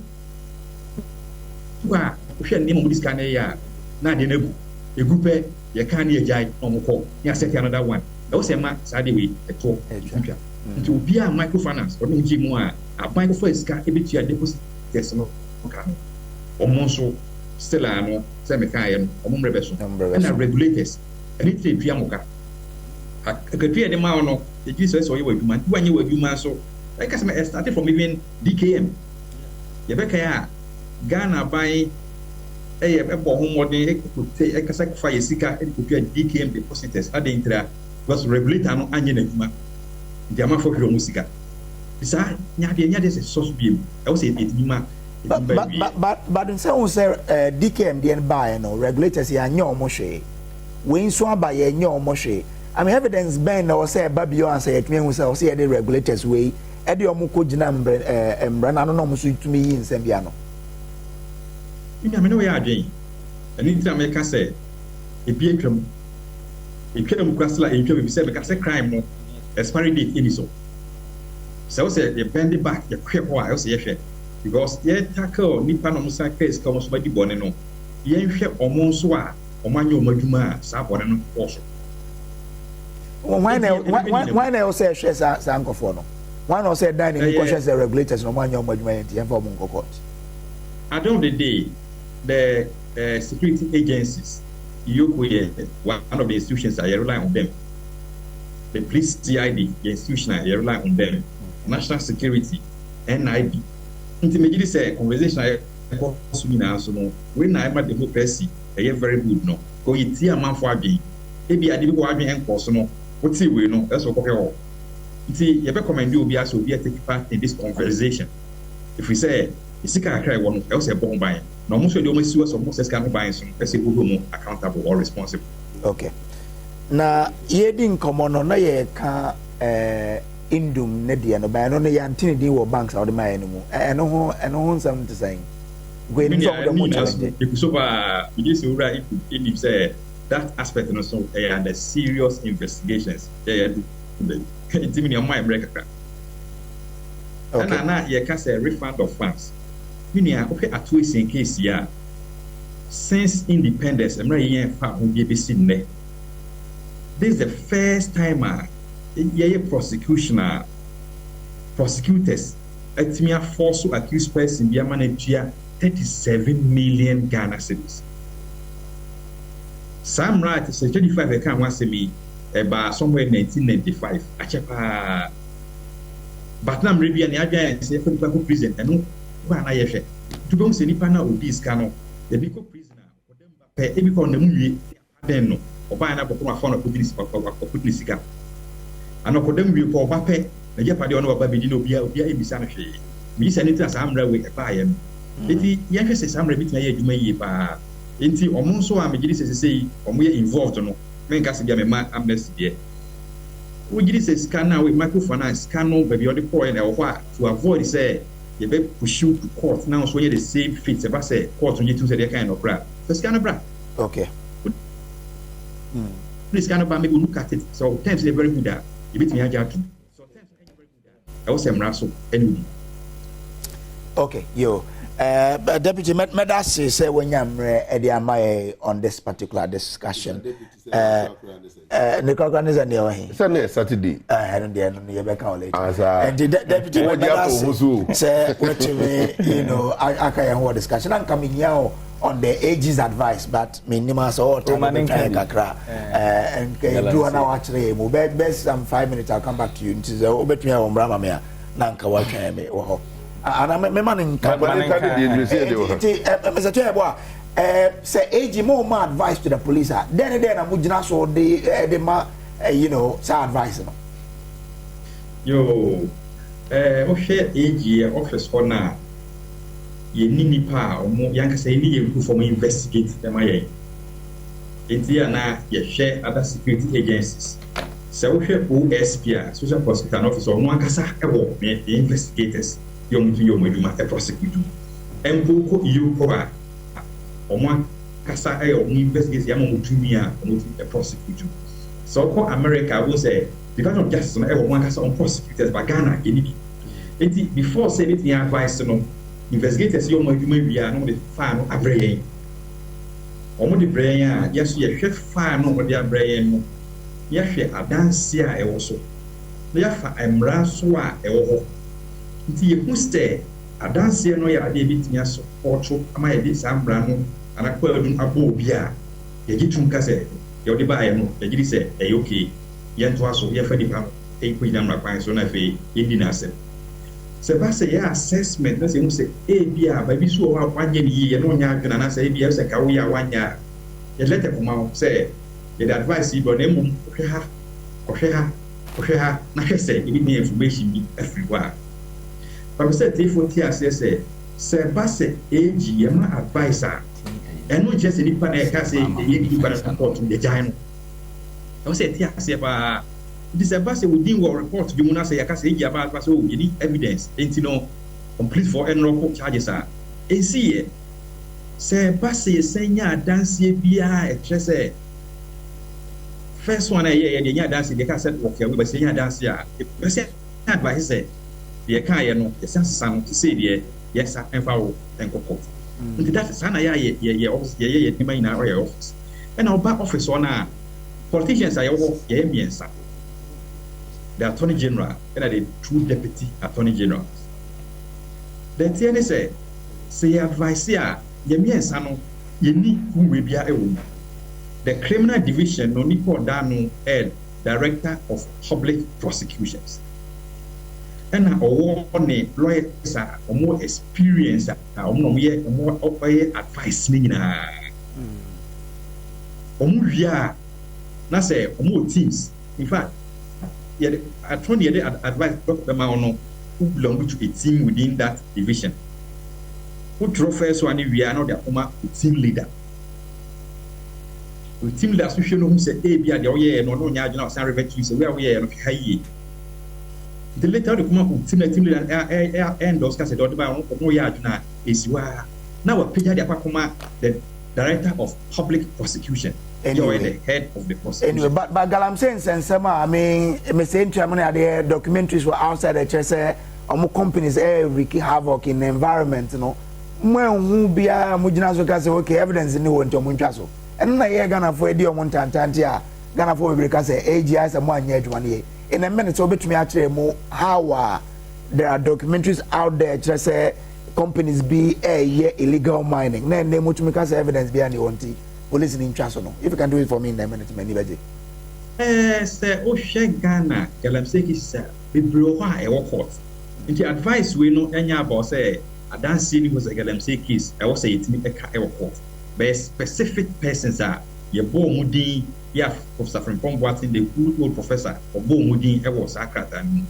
hwɛ nneɛma mu scan ya na de na gu egupe ye kan ye jai no ko ya set another one e wo se ma saa de we eto etwa nti obi a microfinance or no gi mu a bank for scan e betua deposit yes no ka no omonso still ano se me kan ye no omomre be so na regulators any trade tua mo ka akatua de ma no e gi so ye waduma nti wanye waduma so like as I started from even DKM ye be kan a Ghana by a bomb modern ekasa sika DKM depositors at the intra was regulator no anyenaduma the amount for musika bisa nya de source beam I was say eduma but in some say DKM the buy no regulators ya nya omohwe we nso aba ya nya omohwe I mean evidence ben na say babio answer yetme hu say the regulators we e de omko gina mbra na no so tumi yi nsem bia no I mean, we are doing. And in time, I can say, if you come, if you come across like you say, because a crime, no, expiry date in so. So, say, you bend it back, you creep while, say, because ye tackle Nippon Musa case comes by the boneno. Ye ship almost wa, or manual Majuma, Sabon also. Why now say, shares Sanko for no? Why not say dining questions the regulators no manual Majuma and for Mungo Court? At the end of the day, the security agencies, one of the institutions, I rely on them. The police CID, the institution, I rely on them. National security, NIB. Ultimately, say conversation I when I am democracy, I am very good. No, go eat a man for me. Maybe I didn't go out and personal. What's it? We know that's what okay. See, you recommend you be also be take part in this conversation. If we say Isika cry one else a bomb buying. No, most of the only source of most scam buying some people accountable or responsible. Okay. Na yedin komono na ye ka indum ne de no ba no ya ntini din wo banks out my anymore. Eno ho nsam to say. Gwe ni so the mo challenge. If so far we just right if say that aspect no so and the serious investigations. It's in your mind break. Okay. And na ye can say refund of funds. Okay, Ato Essien case here. Since independence, I'm not here for this is the first time prosecutors at me force to accuse person be manage 37 million Ghana cedis. Some right is 35 I can't want to me about somewhere in 1995. Achepa but now maybe an idea say for the prison and na yefe to go say nipa na obi iska no e bi ko prisoner for them ba e bi ko na muwie den no oba na boko ma fa na ko sika ana ko dem wi ko oba pe na je pade ono baba bi di no obi e bisa no hwe mi se ni tra samra we e ba ye eti ye hwe se samra bi tna ye adwuma yi ba enti omo nso a me gidi se sei omo ye involved no men ka se bia me ma amnesty there we gidi se scan now with microfinance scan no baby odi ko e na to avoid say you be push you to court now so you the same fit about say court you to say that kind of bra first kind of bra okay please kind of maybe look at it so times they very good at you beat me ajatu so times they very good at I was so anyway okay yo Deputy Medasi say when you on this particular discussion. Nicoganis and the Sunday, Saturday. And then you back out later. And the Deputy Medasi say, what to me, you know, I can have discussion. I'm coming here on the age's advice, but minimum so time and do an hour actually. Best some 5 minutes. I'll come back to you. It is over to me on Bramamia. Nanka Waka. And I'm a man in Mr. Chairboy. Say, age more advice to the police. Then I'm going so the you know, say advice. Yo, okay, age office for now. You need pa or more young say, need you for me investigate the my. It's here now, you share other security agencies. So, we have OSP, Social Prosecution Officer, one casa about the investigators. Young to your a prosecutor. And Boko Yukoa or one Casa or investigate Yamamutumi a prosecutor. So called America will say Department of Justice no one has on prosecutors by Ghana any before say anything advice no investigators you want to we are no the fan abrayen omo the brain yes you hwe fan no the abrayen no ye hwe adanse a ewo so na ya fa emra so a ewo ho nti ye puste adanse no ya ade bitnya so ocho ama ye di sambra no anakwa adun abo obi a ye gitum ka se ye odi ba ye no ye gidi se e okay ye nto aso ye fa di pa e ko ina mra kwan so na fe ye di na se ba se ye assessment na se mu se e bia ba bi so wa kwanye ni ye no nya adwena na se e bia se ka wo ya wanya ye letter kuma se ye the advice you but name ohwe ha na hwe se e bi information bi everywhere but say tifo ti ase se ba se age ye ma advisor eno just ni pa na e ka se ye di ba na report the giant no say ti ase ba this ba se within what report bi mu na se ya ka se age ba so you need evidence enti no complete for enroll charges are ensi se ba se senya danse bia e tre se first one ye nya dance dey ka set work we be say nya dance a be say advice say dey ka ye no ye san say dey yes enfa wo enkoko nti that sana ye office ye tima ina or your office and our back office ona politicians are ye miensa the attorney general and the two deputy attorney generals the thing say advice a ye miensa no ye ni hu we bia e wo the criminal division no nipo dano head director of public prosecutions and owo ne lawyers are more experience more advice ni na wia na say more teams in fact yeah attorney dey advise doctor ma ono who belong to a team within that division who draw first one wia no dey former team leader we team leader so hwe no hu say e bia de oyɛ no no nya adwena o san revert you say we are no hwɛ yi the later the kuma team leader endorse ka say do ba no yɛ adwena esiwa na wa pagya de akoma the director of public prosecution anyway, the head of the prosecution anyway but galam saying I mean me say chairman the documentaries were outside the church say companies wreaking havoc in the environment no mo hu bia mo gina so ka say okay evidence ni wo nto mo ntwa so and na ye Ghana for edi omo ntantante a Ghana for we ka say AGI say mo anya adwuma ne in a minute so betumi a kire mo how there are documentaries out there just say companies be illegal mining na name mo tumi ka say evidence be ani wonti police ni ntwa so no if you can do it for me in a minute many beje say o hwe Ghana galamseki say be bro ha e wo court nti advice we no anya about say adansi ni was a galamseki case e wo say itimi e ka e wo court by specific persons are ye bo mudi ya Professor Frimpong Boatin the good old professor or bo mudi e was sakrata ni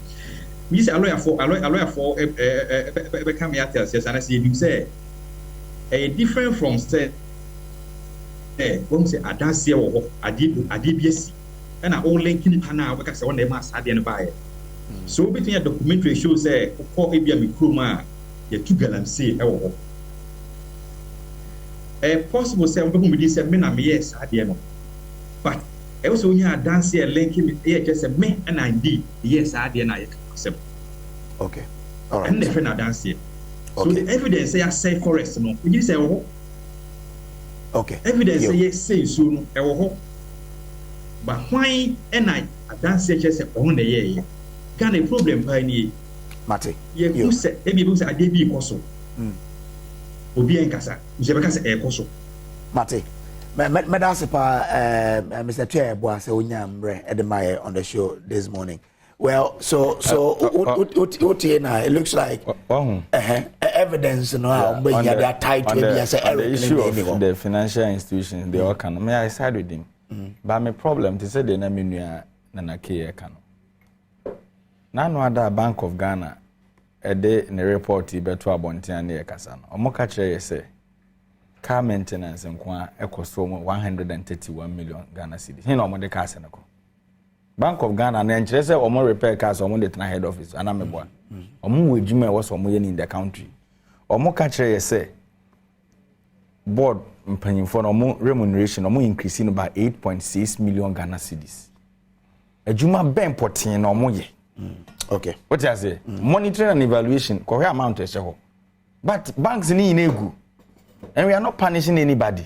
we say a lawyer for be come here tell say and say you say a different from say when say adansi wo adibiesi and a all linking pana we ka say one dem asade no buy so between a documentary show say ko ebia mikroma ye tu galamsey e wo possible say we be say me na me yes ade no but e also nya dance e link me e just say me and I did yes ade na accept okay all right and the friend dance here so the evidence say forest no we say oh okay evidence say so no e wo but why and I dance just say on the year can a problem by ni mate ye who say e be say ade bi koso obi enkasa je be kasa ekoso mate me da sepa Mr. Chair boa say onyamre edemaye on the show this morning well so na it looks like evidence no how we they are tied to the issue of the financial institutions they all can me I side with him but my problem to say the na menua na ke kan na no other Bank of Ghana ede ne report beto abonten na ekasa no omoka kire yese car maintenance nkwa ekoso 131 million Ghana cedis he na omode car se nko Bank of Ghana na nkire se omo repair cars omo de tena head office ana meboa omo wejuma e woso omo ye in the country omoka kire yese board mpanyimfo no omo remuneration omo increase no by 8.6 million Ghana cedis adwuma ben potin na omo ye okay what you say monitoring and evaluation ko hwe amount e ho but banks ni ina egu and we are not punishing anybody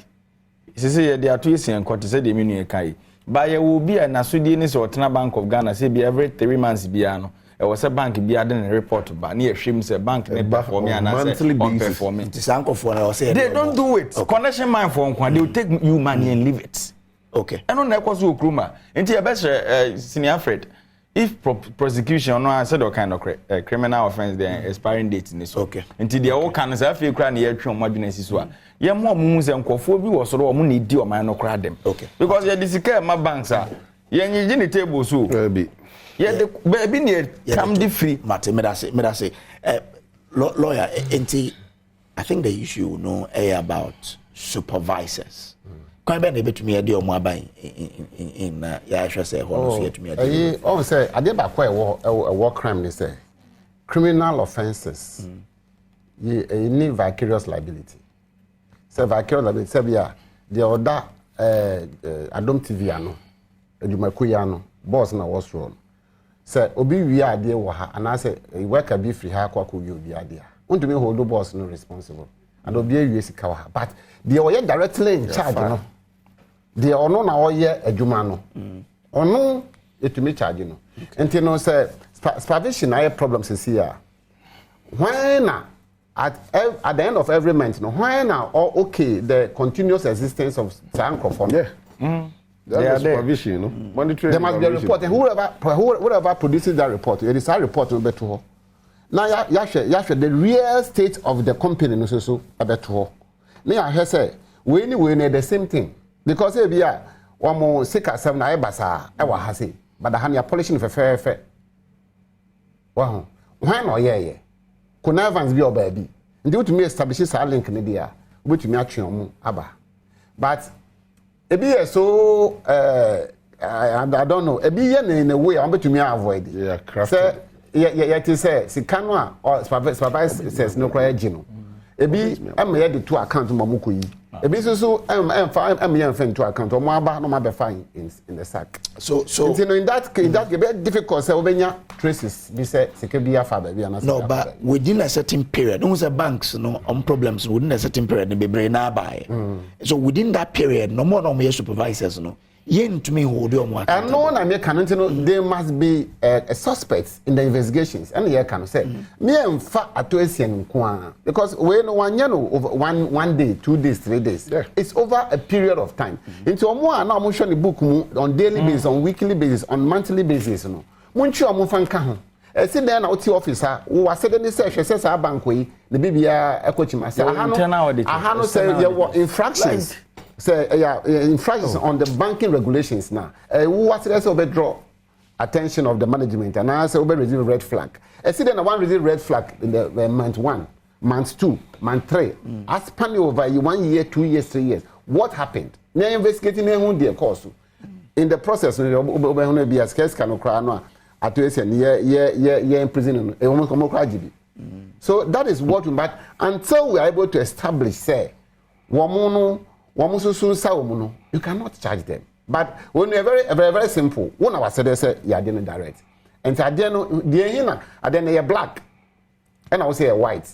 say they are Ato Essien court say the menu kai but ye will be an asudi ni so Otena Bank of Ghana say be every 3 months bia no e was a bank bia den report ba na ye hwem say bank ne perform and say on performing tisankofo na say they don't do it connection man for nkwa they will take you money and leave it okay eno na ekwo so okruma enti e be senior Fred if prosecution no said what kind of criminal offense then expiring date ni so okay enti de o kan say afi kra na ye twen mo adwena si so a ye mo mu se nkofo bi wo so ro mo na di o man no kra dem okay because ye disika ma banks a ye nyigi ni table so be ye de be ni come di free mate me da say lawyer enti I think the issue no about supervisors Can be able to me a deal more by in ya should say to me. Oh, say I did back a war crime. They say criminal offences. You need vicarious liability. Say vicarious liability. Say yeah, the other Adom TV ano, Edumakuyano, boss na was wrong. Say obi we are there waha, and I say work a be free ha kwa you be there. Want me hold the boss no responsible. And obi we see kawa, but they are directly in charge, you know. They are no na oye adwuma no ono etumi charge no enti no say supervision na problems is here when at the end of every month no when okay the continuous existence of sankrofon that's supervision, you know. Monitoring. There must be a report, and whoever produces that report, it is a report to be to. Now, ya share the real state of the company, no so about to. Now, I say we need the same thing because if you are one more sick as seven, I basa, I was happy, but the honey polishing for fair. Wow, when or yeah, could never be your baby. Due to me establishes a link in the idea, which me action aba, but. Ebi so I don't know. Ebi in a way I'm to me avoid. Yeah, craft. Say Sikano or supervise says no cry gino. Ebi I'm here the two account mamuku yi. Ebi so I'm here to account or maba no mabe fine in the sack. So in that very difficult say obenya traces be say sekebia fa ba na. No, but within a certain period, those banks no on problems within a certain period they be brain buy. So within that period, no more supervisors no. Yen to me hold your work. And no one I make can there must be a suspect in the investigations. And here can say me and Ato Essien because we no one over one day, 2 days, 3 days. Yeah. It's over a period of time. Into more now I'm showing the book on daily basis, on weekly basis, on monthly basis. No, munchu amu fanka ho. See there na oti officer who was said any say our bank we the bibia ekochima say ahano say there were infractions. Say infractions on the banking regulations now. What else will draw attention of the management and I say will receive a red flag. I see then one receive red flag in the month 1, month 2, month 3. As span over 1 year, 2 years, 3 years. What happened? Now investigating their course. In the process, we be as case can cry Ato Essien yeah in prison. So that is what we but until we are able to establish say you cannot charge them. But when you're very simple, one of us said, you are doing direct. And so, you're black. And I will say a white.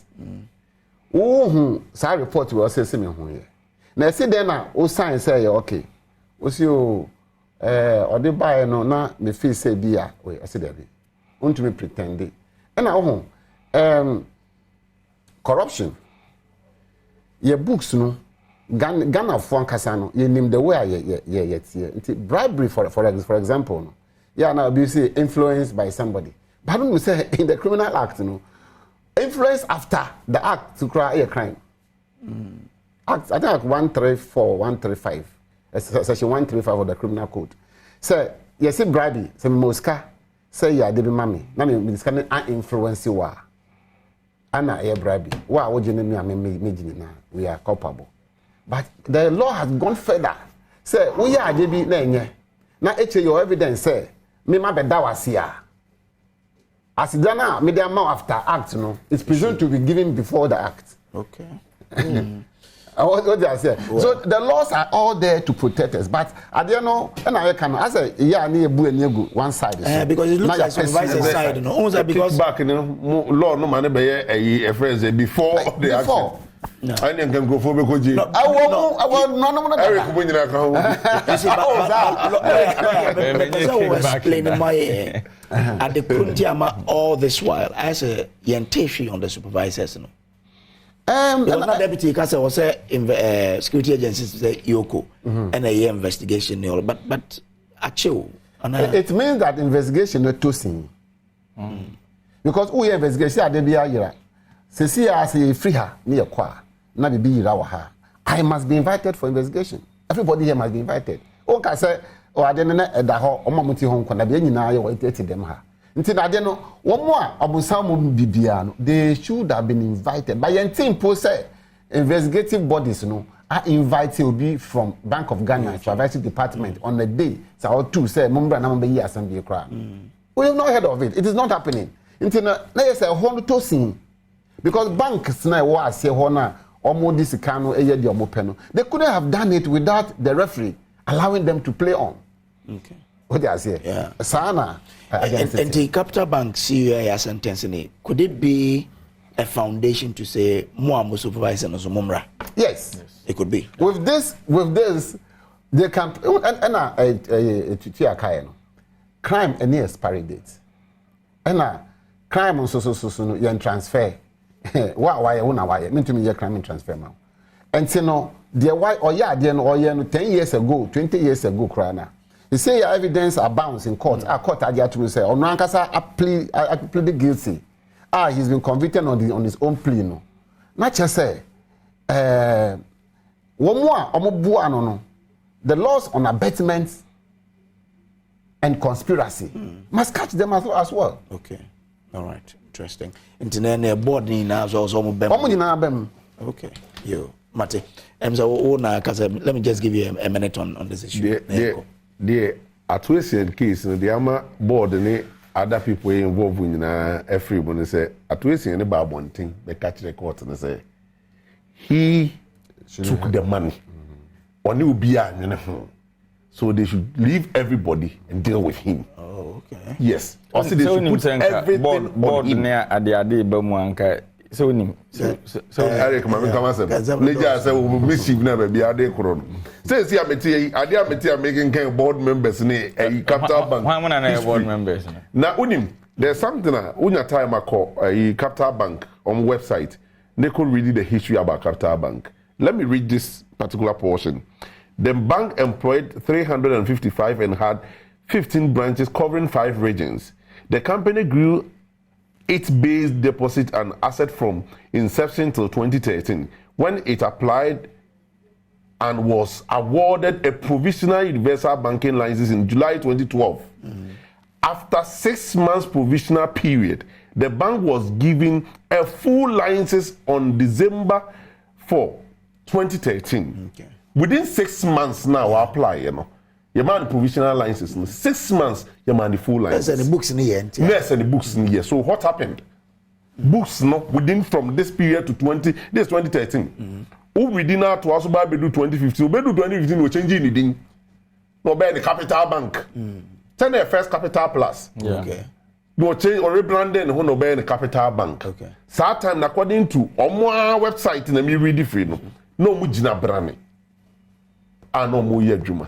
So I report to us, say, now, I see then, sign say, okay. What's you, or the buyer, no, not me feel say, be I said, that. Want to be pretending. And now, corruption. Your books, no. Ghana for Kasano, you name the way bribery for example. No? Yeah, now you see influenced by somebody. But when we say in the criminal act, influence after the act to cry a crime. Act, I think 134, 135, section 135 of the criminal code. Say, you see bribery, say Mosca, say yeah, Debbie Mammy, now me this kind of influence you are. Anna a bribery. Why would you name me? We are culpable. But the law has gone further. Say, we are JB Nenye. Now, your evidence say, me ma beda was here. As Dana, media more after act, no, it's presumed to be given before the act. Okay. What I say. So the laws are all there to protect us. But I don't know, and I can I say, yeah, near one side. Because it looks like supervisor side, no, also because back in law no man be a phrase before the action. No. I didn't go for because I want Eric Bunyina explaining my at the Kuntiama all this while as a Yanteshi on the supervisors. No. Not deputy because I was security agencies say Yoko and a investigation but actually it means that investigation not too soon. Because we investigation at the BIA. See as a free her near qua, not be rawa. I must be invited for investigation. Everybody here must be invited. Okay, say, oh, I didn't know that home, Omamuti home, Conabina, or them her. Until I don't know one more about some Bibiano, they should have been invited. By your team, post investigative bodies, are invited to be from Bank of Ghana, Supervisory Department on a day. So, or two say, Mumba number years and be a crime. We have not heard of it. It is not happening. Until let's say, hold to sing. Because banks now was say hona almost this cano they couldn't have done it without the referee allowing them to play on. Okay. What did I say? Yeah. Sana and the Capital Bank CUA sentence could it be a foundation to say more supervisor no mumra? Yes. It could be. With this they can crime any expiry date. And crime so you transfer. Why mean to me your crime and transfer now. And so no, dear why or yeah, 10 years ago, 20 years ago, Krana. You say your evidence abounds in court. Our court had to say, on Nankasa, I pleaded guilty. He's been convicted on his own plea. No, not just say, one more, the laws on abatements and conspiracy must catch them as well. Okay, all right. Interesting. Internet board ni na so okay. You, Mate. Let me just give you a minute on this issue. The Ato Essien case, the ama board and other people involved in every one say Ato Essien about one thing, they catch the court and say he took the money. Only will be so they should leave everything and deal with him. Oh, okay. Yes. Also, they should put everything board on him. Ade Bamuanka. So Eric, come say mischief na be ade koro. Say ameti making kind of board members ne Capital Bank. Why na board members? Na unim there's something unya time I call Capital Bank on website. They could read the history about Capital Bank. Let me read this particular portion. The bank employed 355 and had 15 branches covering 5 regions. The company grew its base deposit and asset from inception till 2013, when it applied and was awarded a provisional universal banking license in July 2012. After 6 months provisional period, the bank was given a full license on December 4, 2013. Okay. Within 6 months now, I apply, You man the provisional license. 6 months, you man the full license. There's any books in the end. Yes, and the books in here. So what happened? Books within from this period to 2013. Within now to also do 2015. We do 2015, we change anything. No buy the Capital Bank. Turn the first Capital Plus. Yeah. Okay. No change or rebranding who no buy the Capital Bank. Okay. So that time according to our website in me read free no mujina brand. And no more year juma.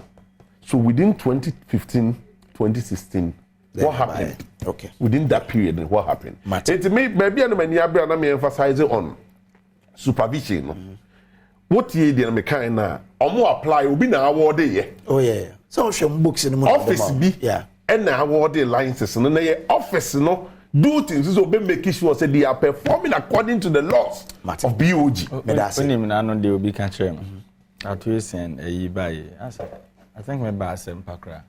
So within 2015, 2016, then what happened? Okay. Within that period, what happened? It may maybe I'm emphasizing on supervision. What year did I kind now? Or more apply will be now awarded. Oh yeah. So some books in the office be and now awarded licenses and then office do things so be making sure say they are performing according to the laws of BOG. When they will be catching. Ato Essien buy. I think my boss and Pakra.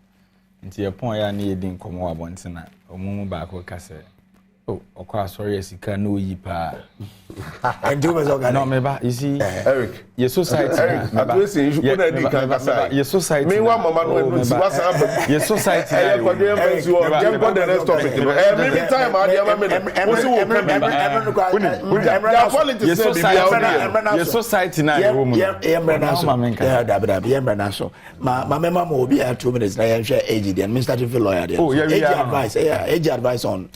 Into your point, I need in Como Abontina or Mumu back or Casse. Oh, of course, sorry, yes, you can know you pa. And do as organ. No, maybe you see, Eric. Your society. Ato Essien, you should put that in Kasa. Your society. Me one mama no what's up. Your society. The next topic. Maybe time I am Your society now. My mama will be at 2 minutes. I am sure age and me starting for lawyer. Oh, yeah, age advice on.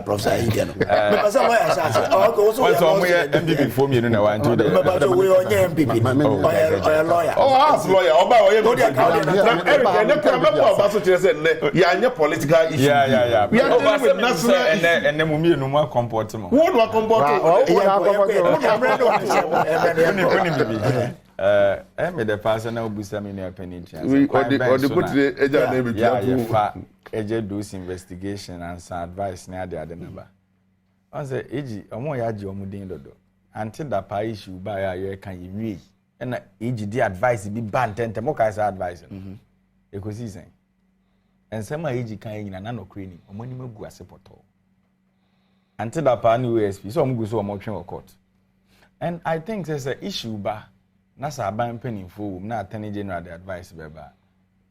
Professor Indian. Because I'm MPP for me, you know, I do that. But we are MPP. Lawyer. Oh, ask lawyer. Eric, political issue. Yeah. We are dealing with national and then we no more comportment. What do I I made the personal booster in your penny chance. We or the put the those investigation and some advice near the other number. I say, Ag, a more yaji omudin dodo. Until the pie issue by a can you read? And Ag, the advice be banned 10 Moka's advice. Ecosystem. And some Ag can in an anno craning, or money go as a portal. Until the pie new ASP, so I'm going to motion or court. And I think there's an issue, but Nasa ban penny for not Attorney General the advice, Beba.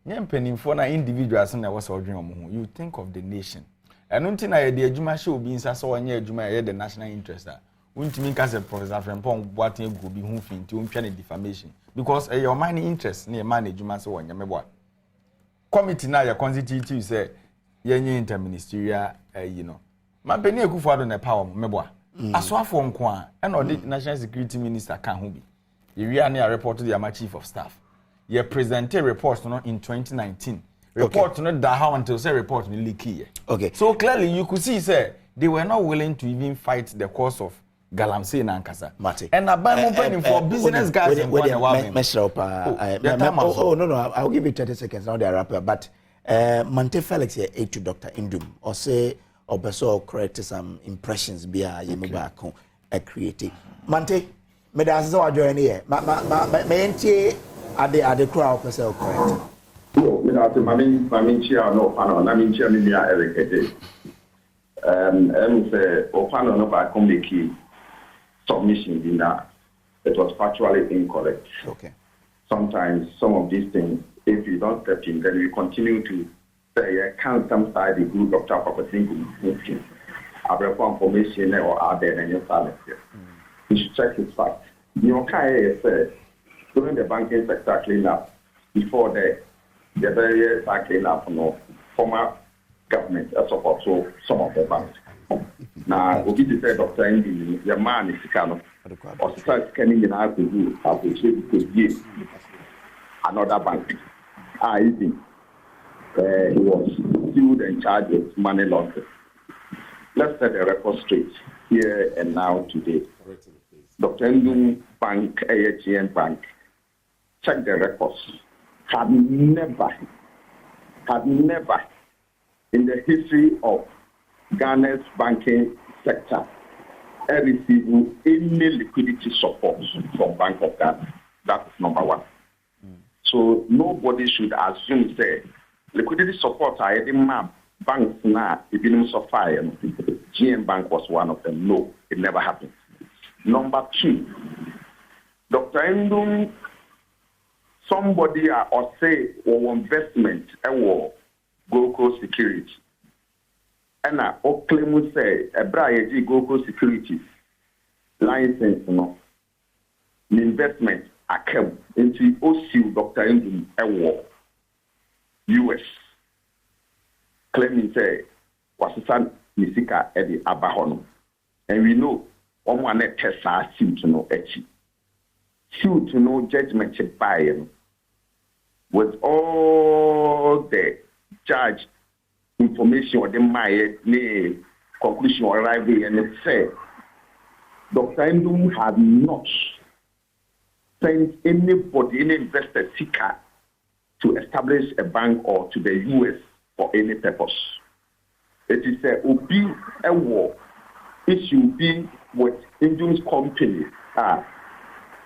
Yam penny for na individuals and I was ordering on you think of the nation. And until I the Juma show being so near Juma, the national interest. Won't mean as a Professor Frempong, what you could be hoofing to impugn defamation. Because your money interest near money Juma so on your what. Committee now your constitutive say, Yenny interministerial, you know. My penny could follow the power, Meboa. As well for Nkwan, and or the National Security Minister can be. You really report to the Chief of Staff. You presented reports in 2019. Report not that how until say report will leak here. Okay. So clearly you could see say they were not willing to even fight the cause of Galamsey and Ankasa. And I'm for business guys and no, I'll give you 30 seconds now they are up. But Mante Felix here to Dr. Indum or say or beso correct some impressions be a yemuba creative. Mante, me da so join here. Me entie ade crowd person correct. No, me da mamin chia no panel na min chia mi ya Eric. Say o panel no ba come make submission in that it was factually incorrect. Okay. Sometimes some of these things, if you don't step in, then we continue to say can't side the group of property group. I've information or are there any silence here. You should check his facts. Your KIA said during the banking sector cleanup, before the very cleanup, former government support so some of the banks. Now, we did say Dr. Ndi, your man is kind or start scanning in how to do, how to could give another bank. He was sued and charged with money laundering. Let's set the record straight here and now today. Dr. Ndum Bank, AHN Bank, check the records, had never in the history of Ghana's banking sector received any liquidity support from Bank of Ghana. That's number one. So nobody should assume say liquidity support are any banks now even so far. GM Bank was one of them. No, it never happened. Number two, Dr. Ndum, somebody or say or investment or Gold Security. And I claim say a Brian Gold Securities license no investment account into OCU Dr. Ndum Ewo US claiming say Wasisan Misika Eddie Abahono. And we know one test our suit to know echi. Suit to know judgment by with all the judge information or the my conclusion arriving and it said Dr. Ndum had not sent anybody, any investor seeker to establish a bank or to the US for any purpose. It is a Obi Ewo issue be with Ndum's company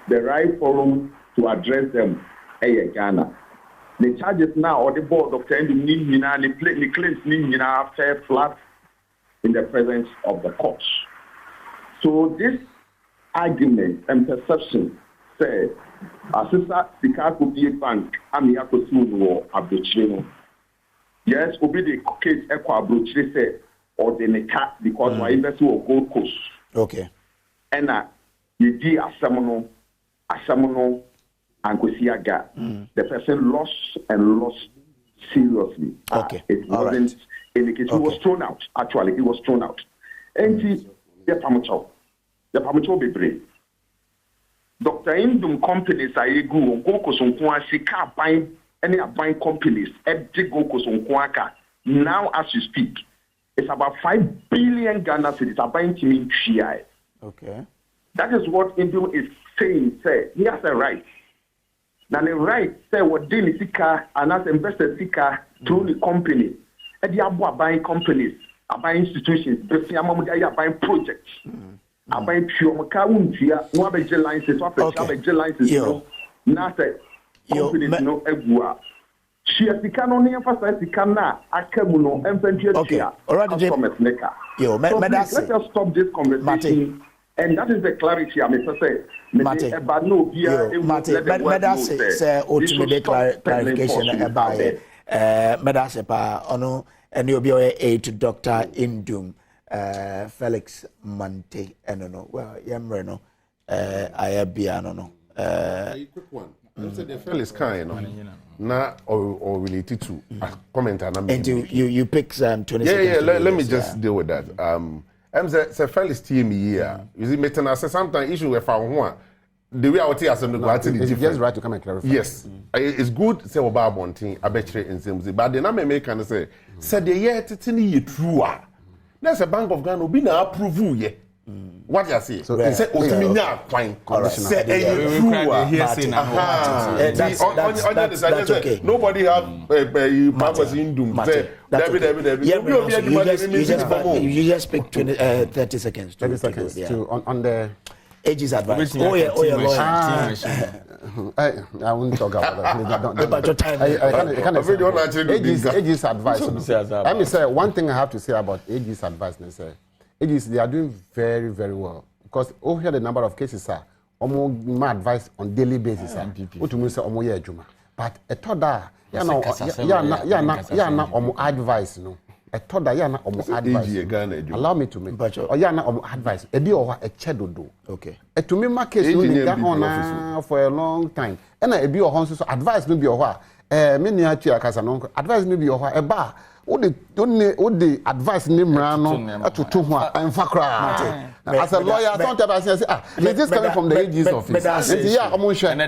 the right forum to address them Ghana. The charges now or the board of Dr. Ndum the claims fair flat in the presence of the court. So this argument and perception say, Assisa Sika could be a bank, Amiako Sumo, Abduchino. Yes, obi the case Equa Abduchino say, or the Neka, because my investor will Gold Coast. Okay. And you did Asamono, and Kosiaga. The person lost seriously. Okay. It wasn't in the case. He was thrown out. Actually, he was thrown out. And the Pamacho be brave. Dr. Indum companies are go Kosonkwa, Shika buying any buying companies, go Kosonkwaka. Now, as you speak, it's about 5 billion Ghana cedis are buying to me TI. Okay. That is what Indum is saying. Say he has a right. Now the right say what daily Sika and as investor Sika through the company. And they are buying companies, are buying institutions, are buying projects. Are buying pure Makawuntia, one of the licenses, one of the licenses, not a company, no Egua. She has become only emphasized the Kana, Akamuno, and Venture. Okay, all right, let us stop this conversation. And that is the clarity I must say. Mate, say ultimate clarification about Medasepa, ono, and you'll be a to Dr. Indum, Felix Mante, and no, well, Yamreno, I have no. Quick one. The Felix kind, not or related to comment and you pick 20 seconds. Yeah, let me just deal with that. Say Felix team here. You see, meeting us sometimes issue we found one. The way I would say as it's just right to come and clarify. Yes, it's good. Say about one thing, I bet you in same. But the name make can say the year titini true. There's a Bank of Ghana be na approve ye. What you say? So say otiminya kwine conditional. That's okay. Nobody have purpose in doom. You just speak 30 seconds. 30 seconds on the ages advice. Oh yeah, lawyer. I won't talk about that. Ages advice. Let me say one thing I have to say about ages advice. Ages, they are doing very, very well. Because over here, the number of cases are almost my advice on daily basis. But I thought that, advice, no. I thought that advice. Allow me to make. Advice. A chedodo. Okay. To me, my case on for a long time. And I be your advice, maybe your many advice, maybe your a bar. What the advice name rano to Tuma and Fakra. As a lawyer, sometimes I say, is this coming from the AG's office? Yeah, I'm sure. And